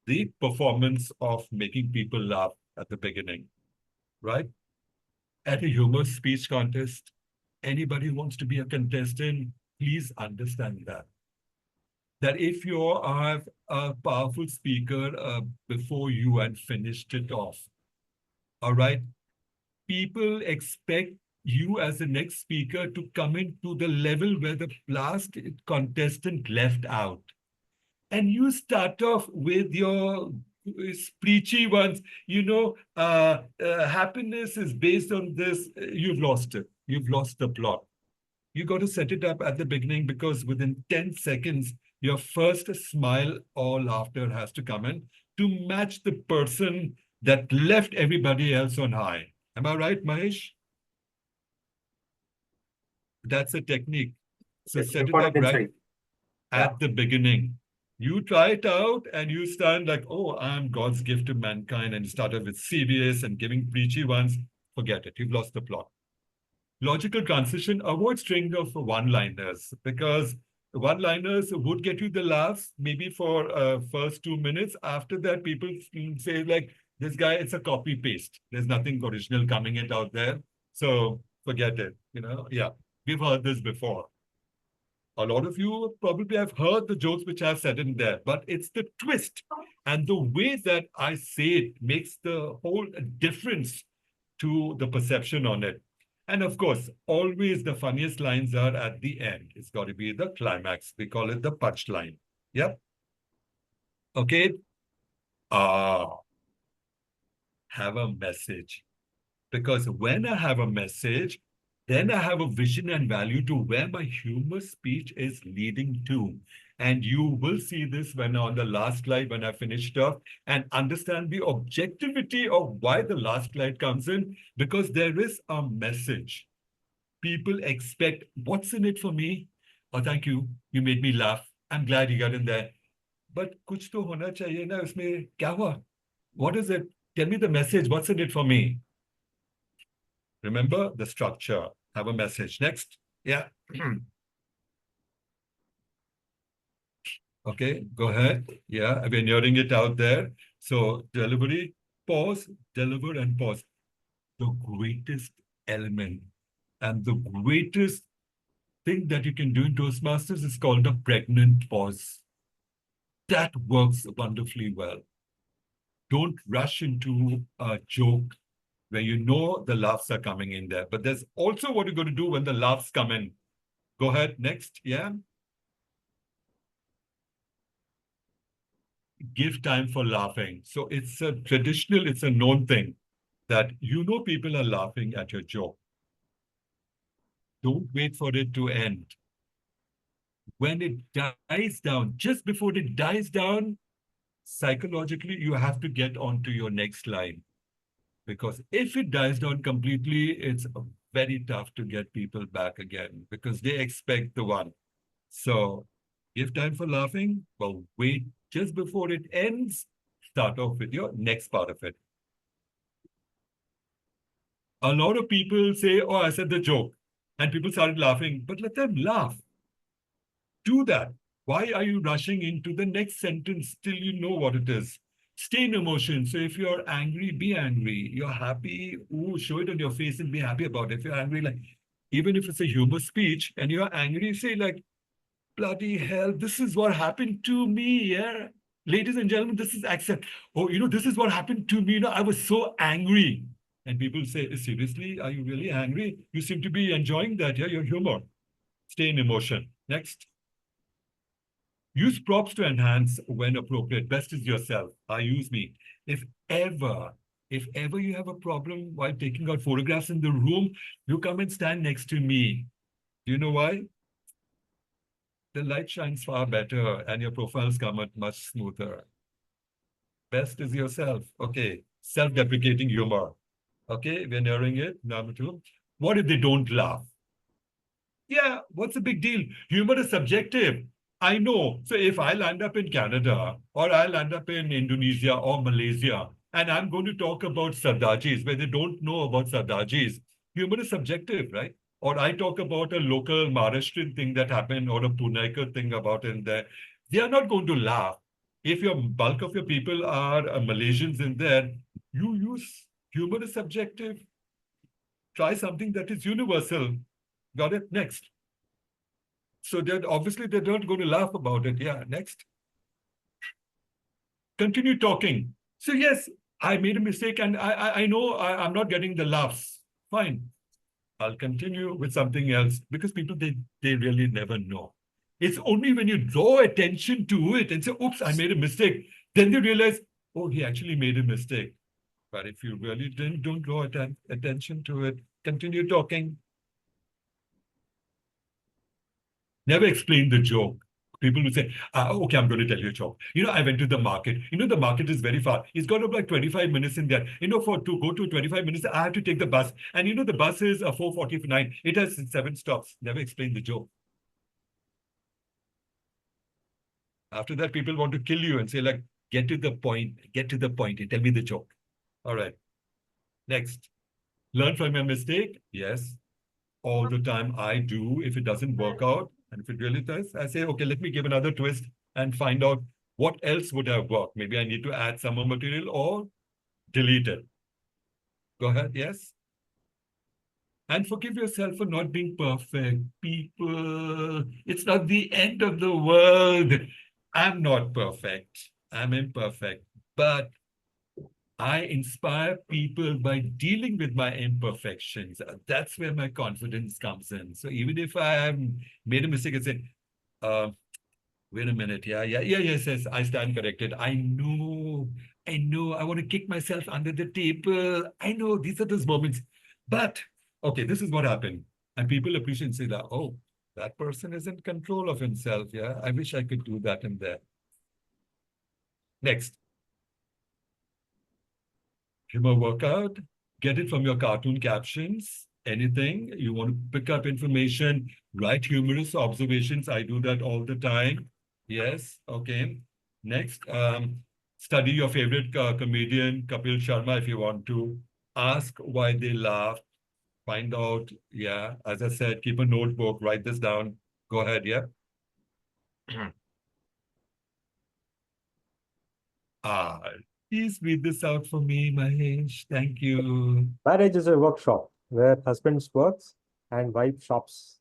the performance of making people laugh at the beginning, right? At a humorous speech contest, anybody who wants to be a contestant, please understand that. That if you have a powerful speaker before you and finished it off, all right? People expect you as the next speaker to come into the level where the last contestant left out. And you start off with your preachy ones, happiness is based on this. You've lost it. You've lost the plot. You got to set it up at the beginning because within 10 seconds, your first smile or laughter has to come in to match the person that left everybody else on high. Am I right, Mahesh? That's a technique. So It's set it important up right insight. at the beginning. You try it out and you stand like, oh, I'm God's gift to mankind, and you start off with serious and giving preachy ones. Forget it. You've lost the plot. Logical transition, avoid string of one-liners because one-liners would get you the laughs maybe for first 2 minutes. After that, people say like, this guy, it's a copy paste. There's nothing original coming it out there. So forget it, yeah. We've heard this before. A lot of you probably have heard the jokes which I've said in there, but it's the twist and the way that I say it makes the whole difference to the perception on it. And of course, always the funniest lines are at the end. It's got to be the climax. We call it the punchline. Yep. Okay. Have a message. Because when I have a message, then I have a vision and value to where my humor speech is leading to. And you will see this when on the last slide, when I finished off, and understand the objectivity of why the last slide comes in, because there is a message. People expect, what's in it for me? Oh, thank you. You made me laugh. I'm glad you got in there. But kuch to hona chahiye na, usme kya hua? What is it? Tell me the message. What's in it for me? Remember the structure. Have a message. Next. Yeah. Okay, go ahead. Yeah, we're nearing it out there. So delivery, pause, deliver, and pause. The greatest element and the greatest thing that you can do in Toastmasters is called a pregnant pause. That works wonderfully well. Don't rush into a joke where you know the laughs are coming in there. But there's also what you're going to do when the laughs come in. Go ahead, next, yeah. Give time for laughing. So it's a traditional, it's a known thing that people are laughing at your joke. Don't wait for it to end. When it dies down, just before it dies down, psychologically, you have to get on to your next line. Because if it dies down completely, it's very tough to get people back again because they expect the one. So give time for laughing, but wait just before it ends, start off with your next part of it. A lot of people say, oh, I said the joke, and people started laughing, but let them laugh. Do that. Why are you rushing into the next sentence till you know what it is? Stay in emotion. So if you're angry, be angry. You're happy, show it on your face and be happy about it. If you're angry, like, even if it's a humor speech and you're angry, say like, bloody hell, this is what happened to me, yeah? Ladies and gentlemen, this is accept. Oh, this is what happened to me. I was so angry. And people say, seriously, are you really angry? You seem to be enjoying that, yeah? Your humor. Stay in emotion. Next. Use props to enhance when appropriate. Best is yourself. I use me. If ever you have a problem while taking out photographs in the room, you come and stand next to me. Do you know why? The light shines far better and your profiles come out much smoother. Best is yourself. Okay. Self-deprecating humor. Okay, we're nearing it. Number 2. What if they don't laugh? Yeah, what's the big deal? Humor is subjective. I know. So if I land up in Canada or I land up in Indonesia or Malaysia, and I'm going to talk about Sardajis, where they don't know about Sardajis. Humor is subjective, right? Or I talk about a local Maharashtrian thing that happened or a Punaikar thing about it there. They are not going to laugh. If your bulk of your people are Malaysians in there, you use humor is subjective. Try something that is universal. Got it? Next. So they're obviously they're not going to laugh about it. Yeah, next. Continue talking. So yes, I made a mistake and I know I'm not getting the laughs. Fine. I'll continue with something else because people, they really never know. It's only when you draw attention to it and say, oops, I made a mistake. Then they realize, oh, he actually made a mistake. But if you really don't draw attention to it, continue talking. Never explain the joke. People will say, okay, I'm going to tell you a joke. I went to the market. The market is very far. It's got up like 25 minutes in there. To go to 25 minutes, I have to take the bus. And the bus is 4:49. It has 7 stops. Never explain the joke. After that, people want to kill you and say, like, get to the point, tell me the joke. All right. Next. Learn from your mistake. Yes. All the time I do. If it doesn't work out, and if it really does, I say, okay, let me give another twist and find out what else would have worked. Maybe I need to add some more material or delete it. Go ahead, yes? And forgive yourself for not being perfect. People, it's not the end of the world. I'm not perfect. I'm imperfect. But I inspire people by dealing with my imperfections. That's where my confidence comes in. So even if I have made a mistake, I say, wait a minute. Yes, I stand corrected. I know. I want to kick myself under the table. I know these are those moments. But, okay, this is what happened. And people appreciate and say that, oh, that person is in control of himself. Yeah, I wish I could do that in there. Next. Humor workout, get it from your cartoon captions, anything. You want to pick up information, write humorous observations. I do that all the time. Yes, okay. Next, study your favorite comedian, Kapil Sharma, if you want to. Ask why they laugh. Find out, yeah, as I said, keep a notebook, write this down. Go ahead, yeah. Please read this out for me, Mahesh. Thank you. Marriage is a workshop where husbands works and wife shops.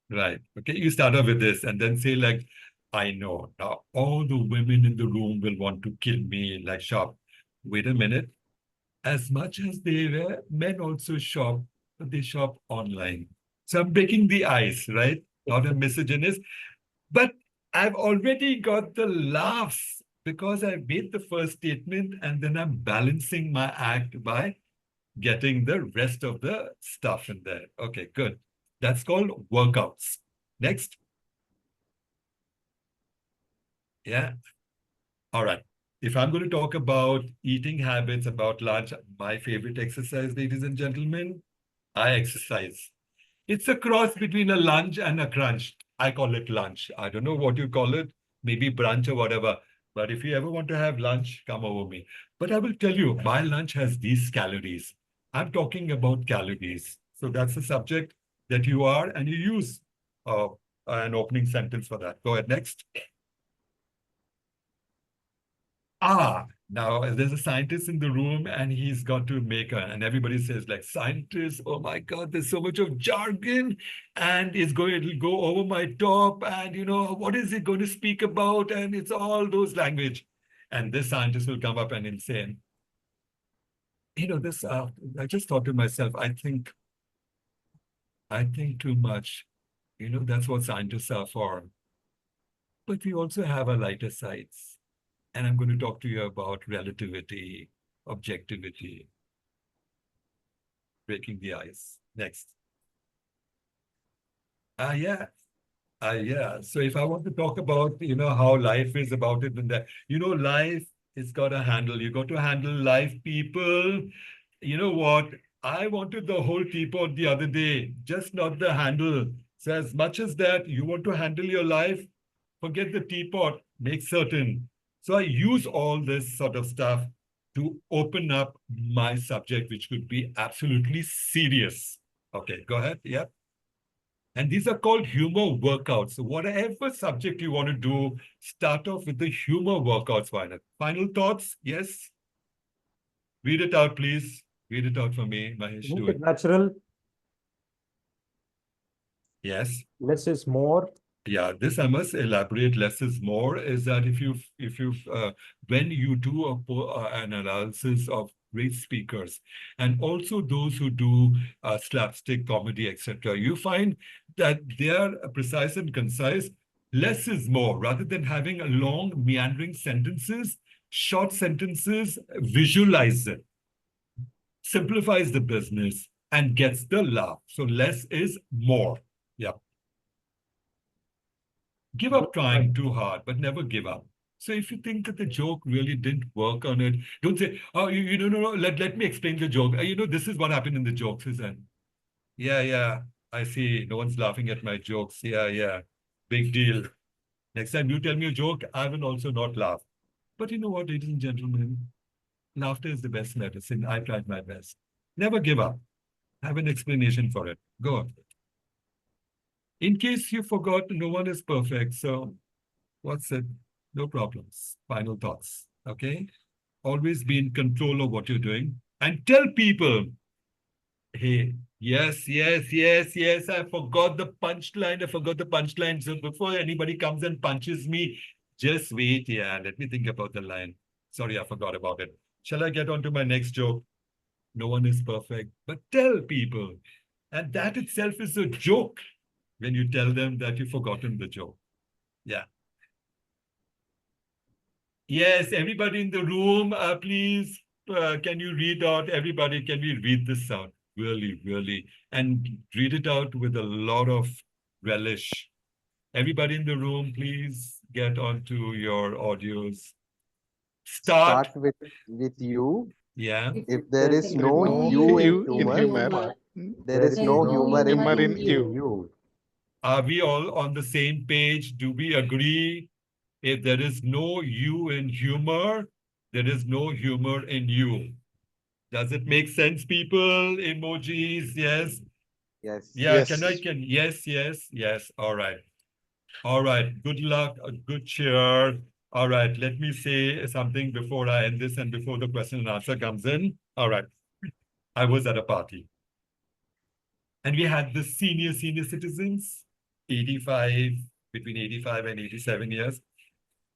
Right. Okay, you start off with this and then say like, I know now all the women in the room will want to kill me like shop. Wait a minute. As much as they were, men also shop, but they shop online. So I'm breaking the ice, right? Not a misogynist. But I've already got the laughs because I made the first statement and then I'm balancing my act by getting the rest of the stuff in there. Okay, good. That's called workouts. Next. Yeah. All right. If I'm going to talk about eating habits, about lunch, my favorite exercise, ladies and gentlemen, I exercise. It's a cross between a lunge and a crunch. I call it lunch. I don't know what you call it, maybe brunch or whatever. But if you ever want to have lunch, come over me. But I will tell you, my lunch has these calories. I'm talking about calories. So that's the subject that you are, and you use an opening sentence for that. Go ahead, next. Now there's a scientist in the room and he's got to make and everybody says like, scientist, oh my God, there's so much of jargon and it'll go over my top and what is it going to speak about? And it's all those language. And this scientist will come up and he'll say, I just thought to myself, I think too much. That's what scientists are for. But we also have our lighter sides. And I'm going to talk to you about relativity, objectivity, breaking the ice. Next. Yeah. So if I want to talk about, how life is about it, then that, life is got a handle. You got to handle life, people. You know what? I wanted the whole teapot the other day, just not the handle. So as much as that you want to handle your life, forget the teapot, make certain. So I use all this sort of stuff to open up my subject, which could be absolutely serious. Okay, go ahead. Yeah. And these are called humor workouts. So whatever subject you want to do, start off with the humor workouts. Final thoughts? Yes. Read it out, please. Read it out for me, Mahesh. Make Do it it. natural. Yes. Less is more. Yeah, this I must elaborate. Less is more. Is that if you when you do an analysis of great speakers and also those who do slapstick comedy, etc., you find that they are precise and concise. Less is more. Rather than having a long meandering sentences, short sentences, visualize it, simplifies the business and gets the laugh. So less is more. Yeah. Give up trying too hard, but never give up. So if you think that the joke really didn't work on it, don't say, oh, you know, no, let me explain the joke. You know, this is what happened in the jokes, isn't it? Yeah, I see. No one's laughing at my jokes. Yeah. Big deal. Next time you tell me a joke, I will also not laugh. But you know what, ladies and gentlemen? Laughter is the best medicine. I tried my best. Never give up. Have an explanation for it. Go on. In case you forgot, no one is perfect. So what's it? No problems. Final thoughts. Okay. Always be in control of what you're doing and tell people, hey, yes. I forgot the punchline. So before anybody comes and punches me, just wait. Yeah, let me think about the line. Sorry, I forgot about it. Shall I get on to my next joke? No one is perfect, but tell people. And that itself is a joke when you tell them that you've forgotten the joke. Yeah. Yes, everybody in the room, please, can you read out? Everybody, can we read this out? Really. And read it out with a lot of relish. Everybody in the room, please get onto your audios. Start. Start with you. Yeah. If there is no you in humor, there is no humor in you. You. Are we all on the same page? Do we agree? If there is no you in humor, there is no humor in you. Does it make sense, people? Emojis, yes. Yes. Yeah, yes. All right. Good luck, good cheer. All right, let me say something before I end this and before the question and answer comes in. All right. I was at a party. And we had the senior citizens, 85, between 85 and 87 years.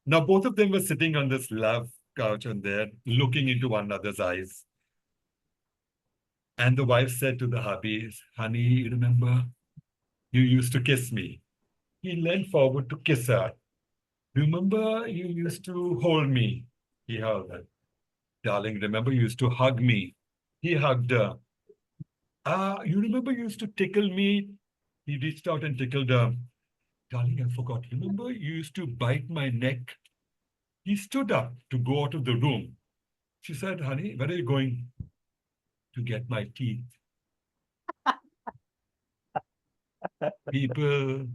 Now, both of them were sitting on this love couch on there, looking into one another's eyes. And the wife said to the hubby, honey, you remember, you used to kiss me. He leaned forward to kiss her. Remember, you used to hold me. He held her. Darling, remember, you used to hug me. He hugged her. You remember, you used to tickle me. He reached out and tickled her. Darling, I forgot. Remember, you used to bite my neck. He stood up to go out of the room. She said, honey, where are you going? To get my teeth. People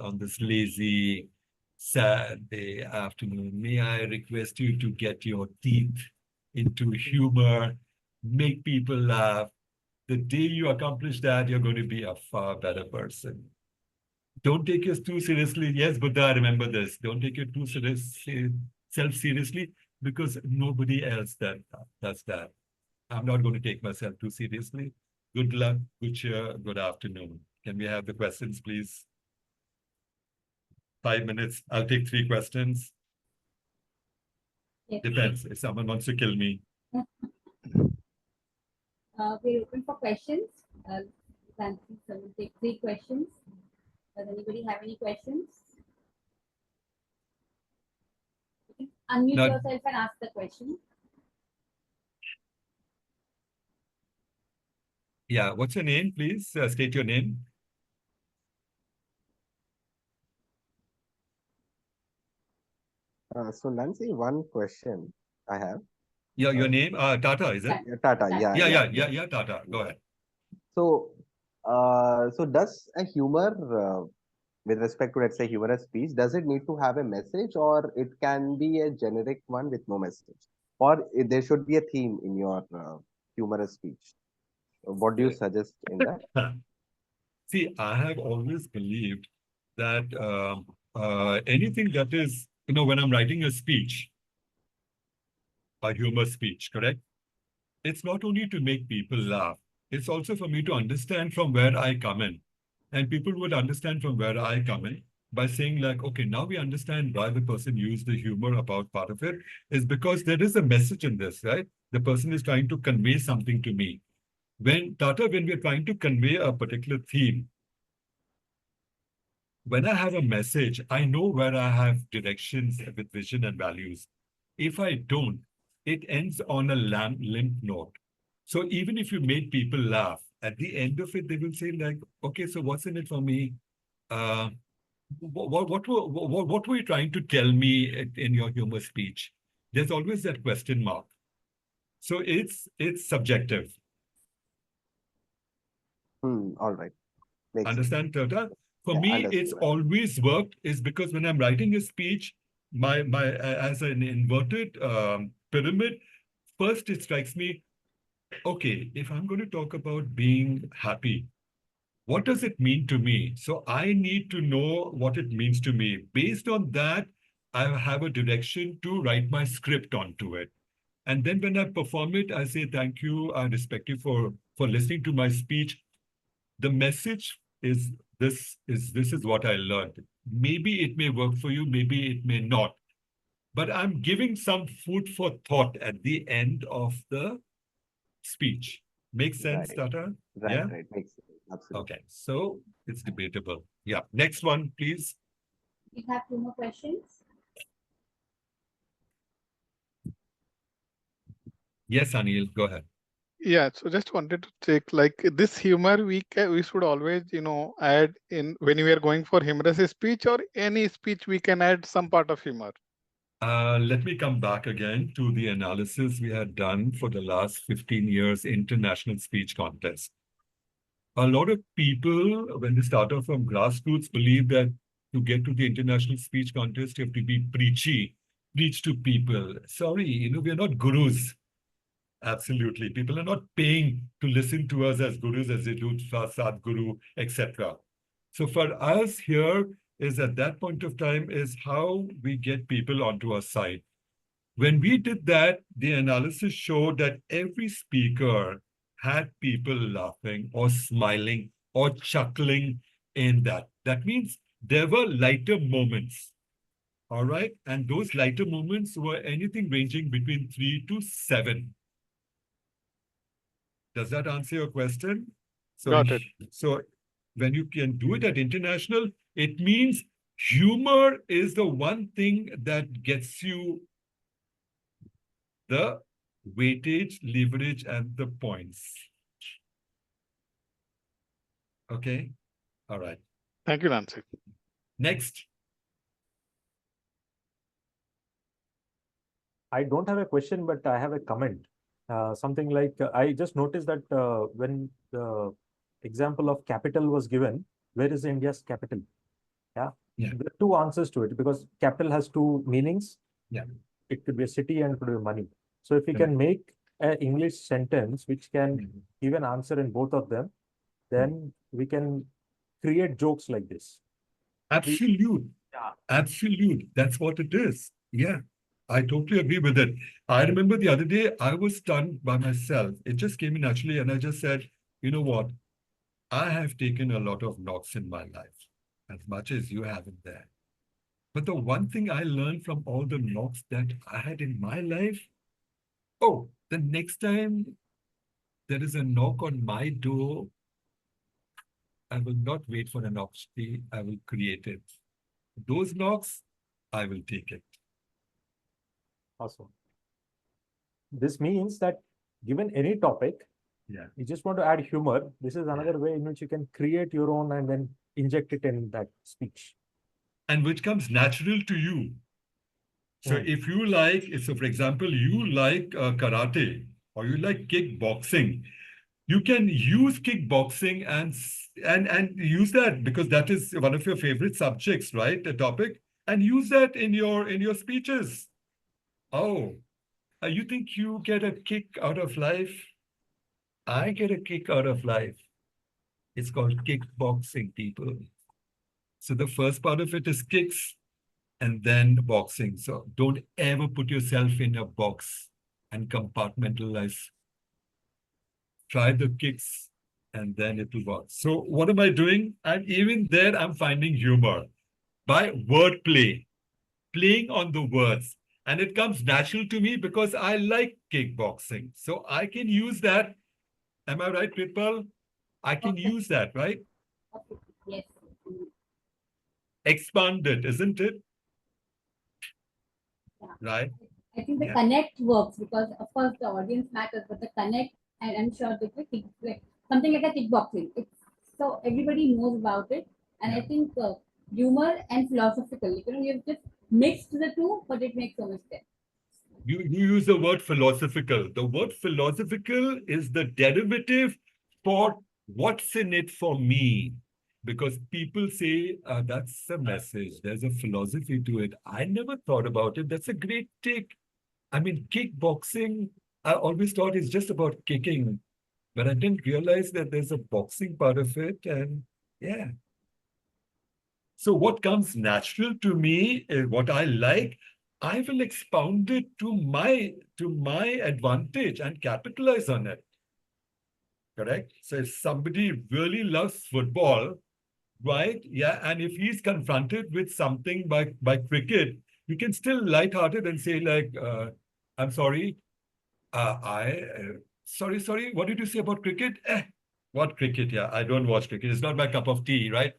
on this lazy Saturday afternoon, may I request you to get your teeth into humor, make people laugh. The day you accomplish that, you're going to be a far better person. Don't take yourself too seriously. Yes, Buddha, remember this. Don't take it too self-seriously because nobody else does that. I'm not going to take myself too seriously. Good luck, good cheer, good afternoon. Can we have the questions, please? 5 minutes. I'll take 3 questions. Yes. Depends if someone wants to kill me. We're open for questions. Nancy, so we'll take 3 questions. Does anybody have any questions? You can unmute yourself and ask the question. Yeah, what's your name, please? State your name. So Nancy, one question I have. Your name? Tata, is it? Tata, Yeah, Tata. Go ahead. So, so does a humor with respect to, let's say, humorous speech, does it need to have a message, or it can be a generic one with no message? Or there should be a theme in your humorous speech? What do you suggest in that? See, I have always believed that anything that is, when I'm writing a speech, a humor speech, correct? It's not only to make people laugh, it's also for me to understand from where I come in. And people would understand from where I come in by saying like, okay, now we understand why the person used the humor about part of it is because there is a message in this, right? The person is trying to convey something to me. When we're trying to convey a particular theme, when I have a message, I know where I have directions with vision and values. If I don't, it ends on a limp note. So even if you make people laugh, at the end of it, they will say like, okay, so what's in it for me? What were you trying to tell me in your humor speech? There's always that question mark. So it's subjective. All right. Makes sense. Understand, Tata? For Yeah, me, understood. it's always worked is because when I'm writing a speech, my as an inverted pyramid, first it strikes me, okay, if I'm going to talk about being happy, what does it mean to me? So I need to know what it means to me. Based on that, I have a direction to write my script onto it. And then when I perform it, I say, thank you, I respect you for listening to my speech. The message is this is what I learned. Maybe it may work for you, maybe it may not. But I'm giving some food for thought at the end of the speech. Makes sense, Right. Tata? Right, Yeah? right. Makes sense. Absolutely. Okay, so it's debatable. Yeah, next one, please. We have 2 more questions. Yes, Anil, go ahead. Yeah, so just wanted to check, like this humor we should always, add in when we are going for humorous speech, or any speech we can add some part of humor. Let me come back again to the analysis we had done for the last 15 years international speech contest. A lot of people, when they start off from grassroots, believe that to get to the international speech contest, you have to be preachy, preach to people. Sorry, we're not gurus. Absolutely. People are not paying to listen to us as gurus as they do Sadhguru, etc. So for us here is at that point of time is how we get people onto our side. When we did that, the analysis showed that every speaker had people laughing or smiling or chuckling in that. That means there were lighter moments. All right. And those lighter moments were anything ranging between 3 to 7. Does that answer your question? So, Got it. So when you can do it at international, it means humor is the one thing that gets you the weightage, leverage, and the points. Okay. All right. Thank you, Nancy. Next. I don't have a question, but I have a comment. Something like I just noticed that when the example of capital was given, where is India's capital? Yeah. Yeah. There are two answers to it because capital has two meanings. Yeah. It could be a city and it could be money. So if we Correct. can make an English sentence which can Mhm. give an answer in both of them, then we can create jokes like this. Absolute. Yeah. Absolute. That's what it is. Yeah. I totally agree with it. I remember the other day, I was stunned by myself. It just came in naturally, and I just said, you know what? I have taken a lot of knocks in my life, as much as you have in there. But the one thing I learned from all the knocks that I had in my life, oh, the next time there is a knock on my door, I will not wait for an opportunity. I will create it. Those knocks, I will take it. Awesome. This means that given any topic, Yeah. you just want to add humor. This is another way in which you can create your own and then inject it in that speech. And which comes natural to you. So if you like, so for example, you like karate or you like kickboxing, You can use kickboxing and use that because that is one of your favorite subjects, right? The topic, and use that in your speeches. Oh, you think you get a kick out of life? I get a kick out of life. It's called kickboxing, people. So the first part of it is kicks and then boxing. So don't ever put yourself in a box and compartmentalize. Try the kicks and then it will work. So what am I doing? And even there, I'm finding humor by wordplay, playing on the words. And it comes natural to me because I like kickboxing. So I can use that. Am I right, Pritpal? I can Okay. use that, right? Okay. Yes. Expand it, isn't it? Yeah. Right? I think the Yeah. connect works because, of course, the audience matters, but the connect, and I'm sure that like something like a kickboxing. It's so everybody knows about it, and I Yeah. think humor and philosophical. You've just mixed the two, but it makes so much sense. You use the word philosophical. The word philosophical is the derivative for what's in it for me. Because people say that's a message, there's a philosophy to it. I never thought about it. That's a great take. I mean, kickboxing, I always thought it's just about kicking, but I didn't realize that there's a boxing part of it. And yeah. So what comes natural to me, what I like, I will expound it to my advantage and capitalize on it. Correct? So if somebody really loves football, right? Yeah, and if he's confronted with something by cricket, you can still lighthearted and say like, I'm sorry, sorry, what did you say about cricket? What cricket? Yeah, I don't watch cricket. It's not my cup of tea, right?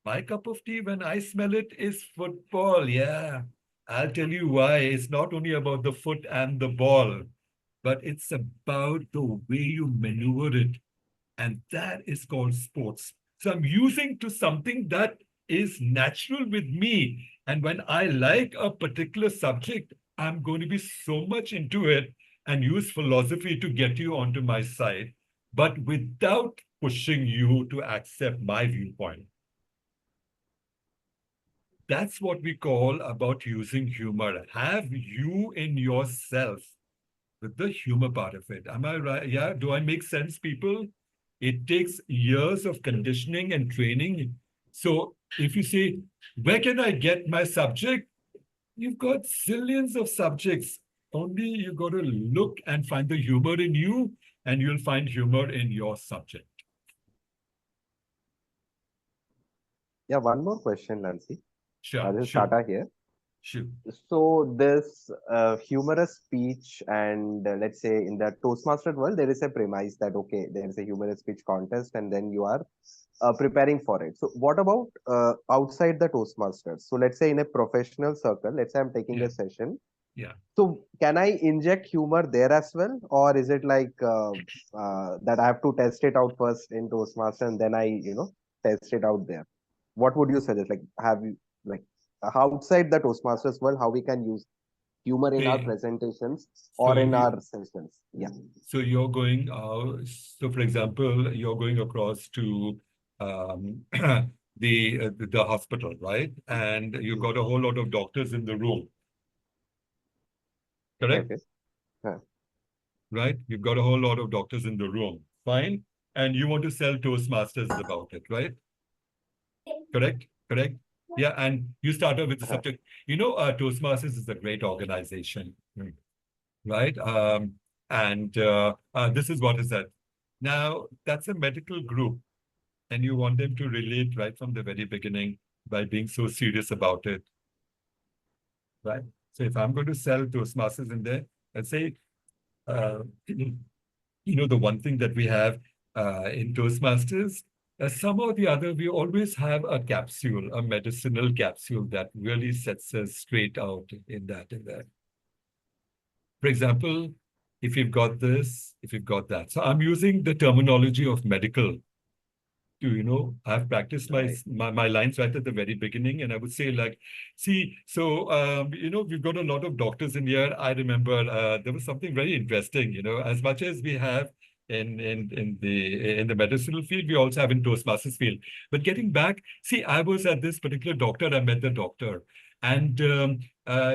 My cup of tea, when I smell it, is football. Yeah. I'll tell you why. It's not only about the foot and the ball, but it's about the way you maneuver it. And that is called sports. So I'm using to something that is natural with me. And when I like a particular subject, I'm going to be so much into it and use philosophy to get you onto my side, but without pushing you to accept my viewpoint. That's what we call about using humor. Have you in yourself with the humor part of it. Am I right? Yeah. Do I make sense, people? It takes years of conditioning and training. So if you say, where can I get my subject? You've got zillions of subjects. Only you got to look and find the humor in you, and you'll find humor in your subject. Yeah, one more question, Nancy. Sure. This is Sure. Tata here. Sure. So this humorous speech and let's say in the Toastmaster world, there is a premise that, okay, there is a humorous speech contest and then you are preparing for it. So what about outside the Toastmasters? So let's say in a professional circle, let's say I'm taking Yeah. a session. Yeah. So can I inject humor there as well? Or is it like that I have to test it out first in Toastmaster and then I, test it out there? What would you suggest? Like, have you, like, outside the Toastmasters world, how we can use humor in our Okay. presentations So or in you, our sessions? Yeah. so you're going, so for example, you're going across to the hospital, right? And you've got a whole lot of doctors in the room, correct? Okay. Huh. Right? You've got a whole lot of doctors in the room, fine. And you want to sell Toastmasters about it, right? Correct? Correct? Yeah, and you start off with the subject. Toastmasters is a great organization, right? And this is what is that. Now, that's a medical group, and you want them to relate right from the very beginning by being so serious about it, right? So if I'm going to sell Toastmasters in there, let's say, the one thing that we have in Toastmasters, somehow or the other, we always have a capsule, a medicinal capsule that really sets us straight out in that and that. For example, if you've got this, if you've got that. So I'm using the terminology of medical to, I've practiced my lines right at the very beginning. And I would say like, see, so, we've got a lot of doctors in here. I remember there was something very interesting, as much as we have in the medicinal field. We also have in Toastmasters field. But getting back, see, I was at this particular doctor. I met the doctor, and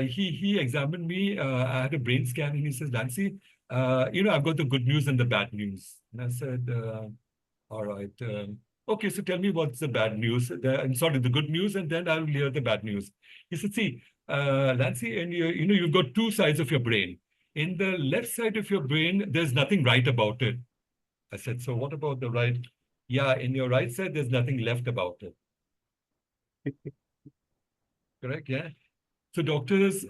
he examined me. I had a brain scan, and he says, Nancy, I've got the good news and the bad news. And I said, all right. Okay, so tell me what's the bad news. Sorry, the good news, and then I'll hear the bad news. He said, see, Nancy, and you've got two sides of your brain. In the left side of your brain, there's nothing right about it. I said, so what about the right? Yeah, in your right side, there's nothing left about it. Correct, yeah. So doctors,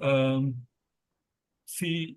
see,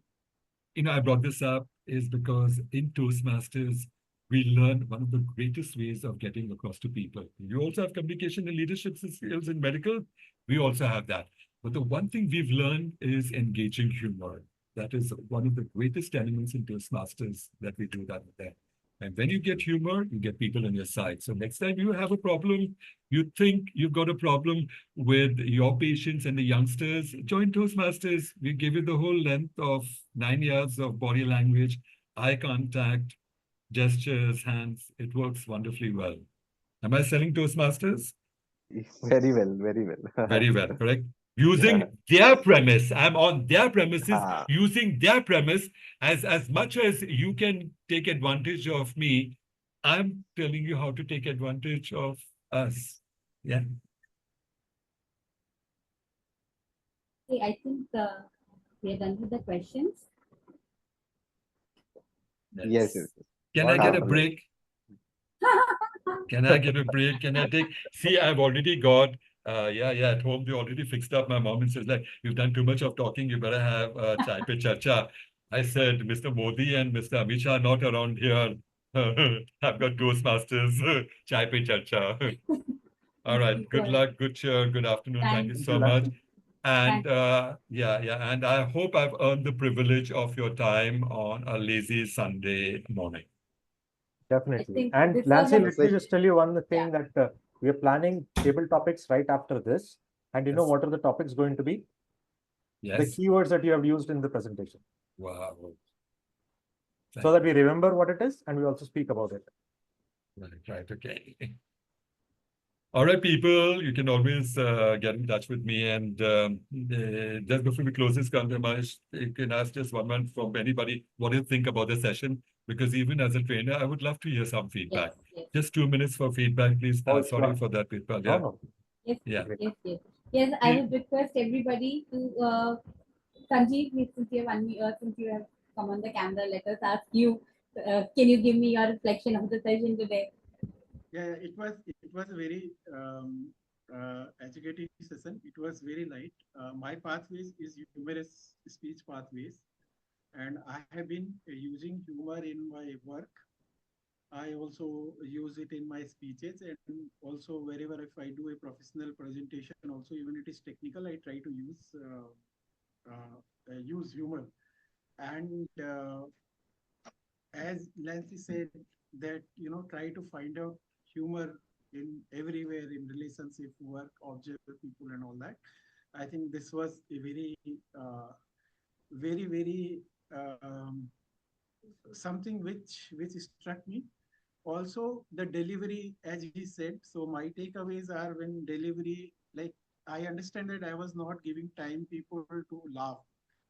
I brought this up is because in Toastmasters, we learn one of the greatest ways of getting across to people. You also have communication and leadership skills in medical. We also have that. But the one thing we've learned is engaging humor. That is one of the greatest elements in Toastmasters that we do that with them. And when you get humor, you get people on your side. So next time you have a problem, you think you've got a problem with your patients and the youngsters, join Toastmasters. We give you the whole length of 9 years of body language, eye contact, gestures, hands. It works wonderfully well. Am I selling Toastmasters? Very well, very well. Very well, correct? Using their premise. I'm on their premises, Ah. using their premise as much as you can take advantage of me. I'm telling you how to take advantage of us. Yeah. Okay, I think we are done with the questions. Yes, yes. Can I get a break? Can I get a break? Can I take? See, I've already got. At home they already fixed up. My mom and says like, you've done too much of talking. You better have chai pe charcha. I said, Mr. Modi and Mr. Amit Shah are not around here. I've got Toastmasters, chai pe charcha. All right. Good luck. Good cheer. Good afternoon. Thank you so much. And and I hope I've earned the privilege of your time on a lazy Sunday morning. Definitely. And Lancy, let me just tell you one thing that we are planning table topics right after this. And you know what are the topics going to be? Yes. The keywords that you have used in the presentation. Wow. So that we remember what it is and we also speak about it. Right. Okay. All right, people, you can always get in touch with me. And just before we close this conversation, you can ask just one from anybody, what do you think about the session? Because even as a trainer, I would love to hear some feedback. Yes. Just 2 minutes for feedback, please. Sorry for that, people. Yeah. No. Yes, I would request everybody to Sanjeev, since you have come on the camera, let us ask you, can you give me your reflection of the session today? Yeah, it was a very educative session. It was very light. My pathways is humorous speech pathways, and I have been using humor in my work. I also use it in my speeches, and also wherever if I do a professional presentation, also even it is technical, I try to use humor. And as Lancy said, that try to find out humor in everywhere in relationship, work, observe people, and all that. I think this was a very, very something which struck me. Also, the delivery, as he said. So my takeaways are when delivery, like I understand that I was not giving time people to laugh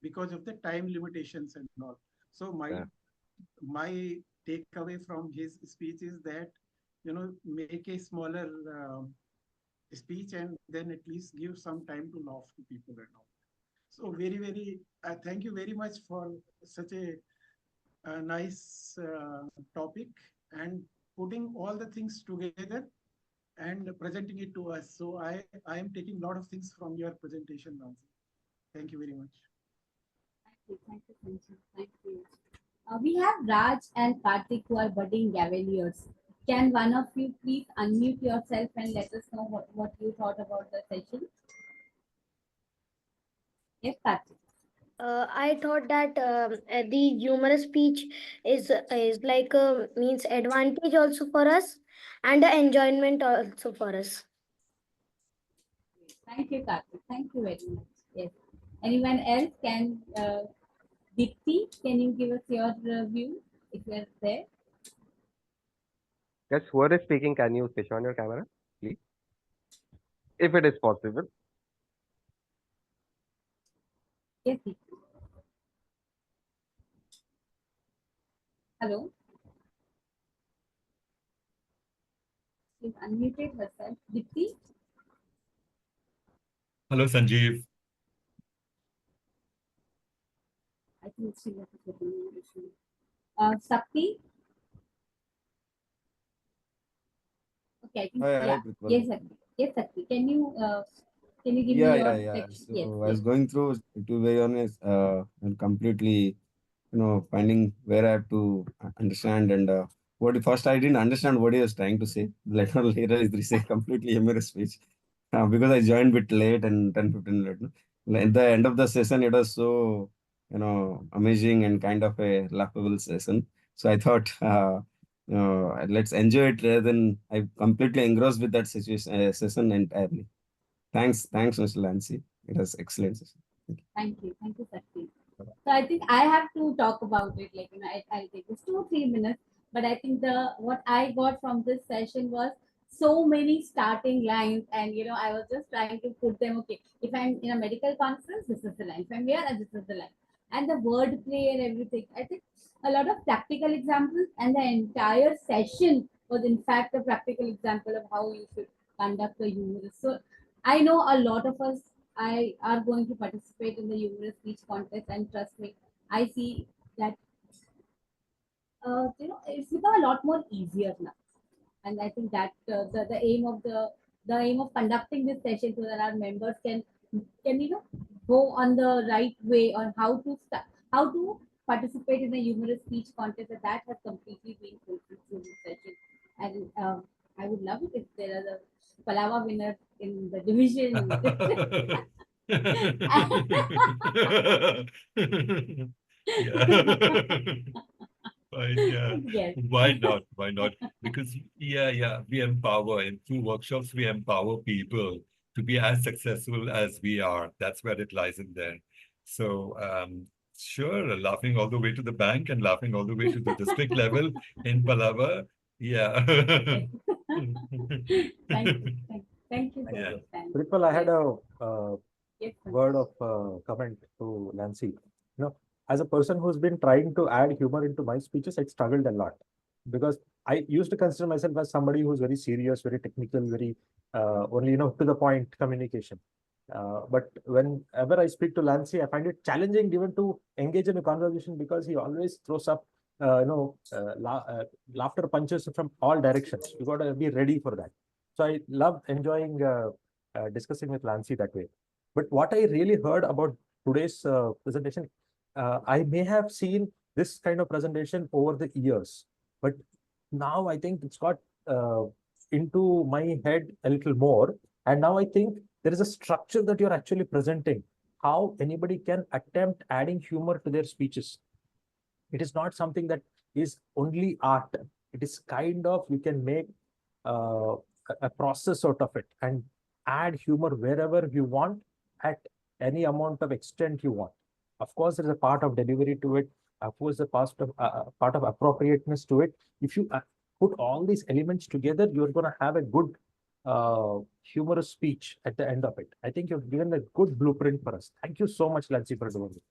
because of the time limitations and all. So my takeaway from his speech is that make a smaller speech and then at least give some time to laugh to people and all. So very thank you very much for such a nice topic and putting all the things together and presenting it to us. So I am taking a lot of things from your presentation, Nancy. Thank you very much. Thank you. We have Raj and Karthik who are budding Cavaliers. Can one of you please unmute yourself and let us know what you thought about the session? Yes, Karthik. I thought that the humorous speech is like means advantage also for us and the enjoyment also for us. Thank you, Karthik. Thank you very much. Yes. Anyone else can? Dipti, can you give us your view if you are there? Yes, whoever is speaking, can you switch on your camera, please? If it is possible. Yes, Deepti. Hello. She's unmuted herself. Deepti. Hello, Sanjeev. I think she left it with me. Sakti. Okay, I think Hi, yeah. Prithval. Yes, Sakti. Yes, Sakti. Can you give me Yeah, your yeah, yeah. section? So Yes, I was yes. going through, to be very honest, and completely, finding where I have to understand and what first I didn't understand what he was trying to say. Later, he said completely humorous speech because I joined bit late and 10, 15 late. No? At the end of the session, it was so, amazing and kind of a laughable session. So I thought, let's enjoy it rather than I completely engrossed with that situation, session entirely. Thanks, Mr. Lancy. It was excellent session. Thank you, Sakti. So I think I have to talk about it. Like I'll take this 2-3 minutes. But I think what I got from this session was so many starting lines, and I was just trying to put them. Okay, if I'm in a medical conference, this is the line. If I'm here, this is the line, and the word play and everything. I think a lot of practical examples, and the entire session was in fact a practical example of how you should conduct a humorous. So I know a lot of us I are going to participate in the humorous speech contest, and trust me, I see that it's become a lot more easier now. And I think that the aim of the aim of conducting this session so that our members can go on the right way on how to participate in a humorous speech contest, that has completely been fulfilled through this session. And I would love it if there are the Palava winners in the division. Yeah. Fine, yeah. Yes. Why not? Why not? Because yeah, we empower and through workshops we empower people to be as successful as we are. That's where it lies in there. So sure, laughing all the way to the bank and laughing all the way to the district level in Palava. Yeah. Thank you so Yeah. much. Thank Prithval, I had a Yes, sir. word of comment to Nancy. As a person who's been trying to add humor into my speeches, I struggled a lot because I used to consider myself as somebody who's very serious, very technical, very only to the point communication. But whenever I speak to Lancy, I find it challenging even to engage in a conversation because he always throws up laughter punches from all directions. You got to be ready for that. So I love enjoying discussing with Lancy that way. But what I really heard about today's presentation, I may have seen this kind of presentation over the years, but now I think it's got into my head a little more. And now I think there is a structure that you're actually presenting, how anybody can attempt adding humor to their speeches. It is not something that is only art. It is kind of, you can make uh, a process out of it and add humor wherever you want at any amount of extent you want. Of course, there is a part of delivery to it. Of course, a part of appropriateness to it. If you put all these elements together, you're going to have a good humorous speech at the end of it. I think you've given a good blueprint for us. Thank you so much, Lancy, for doing it.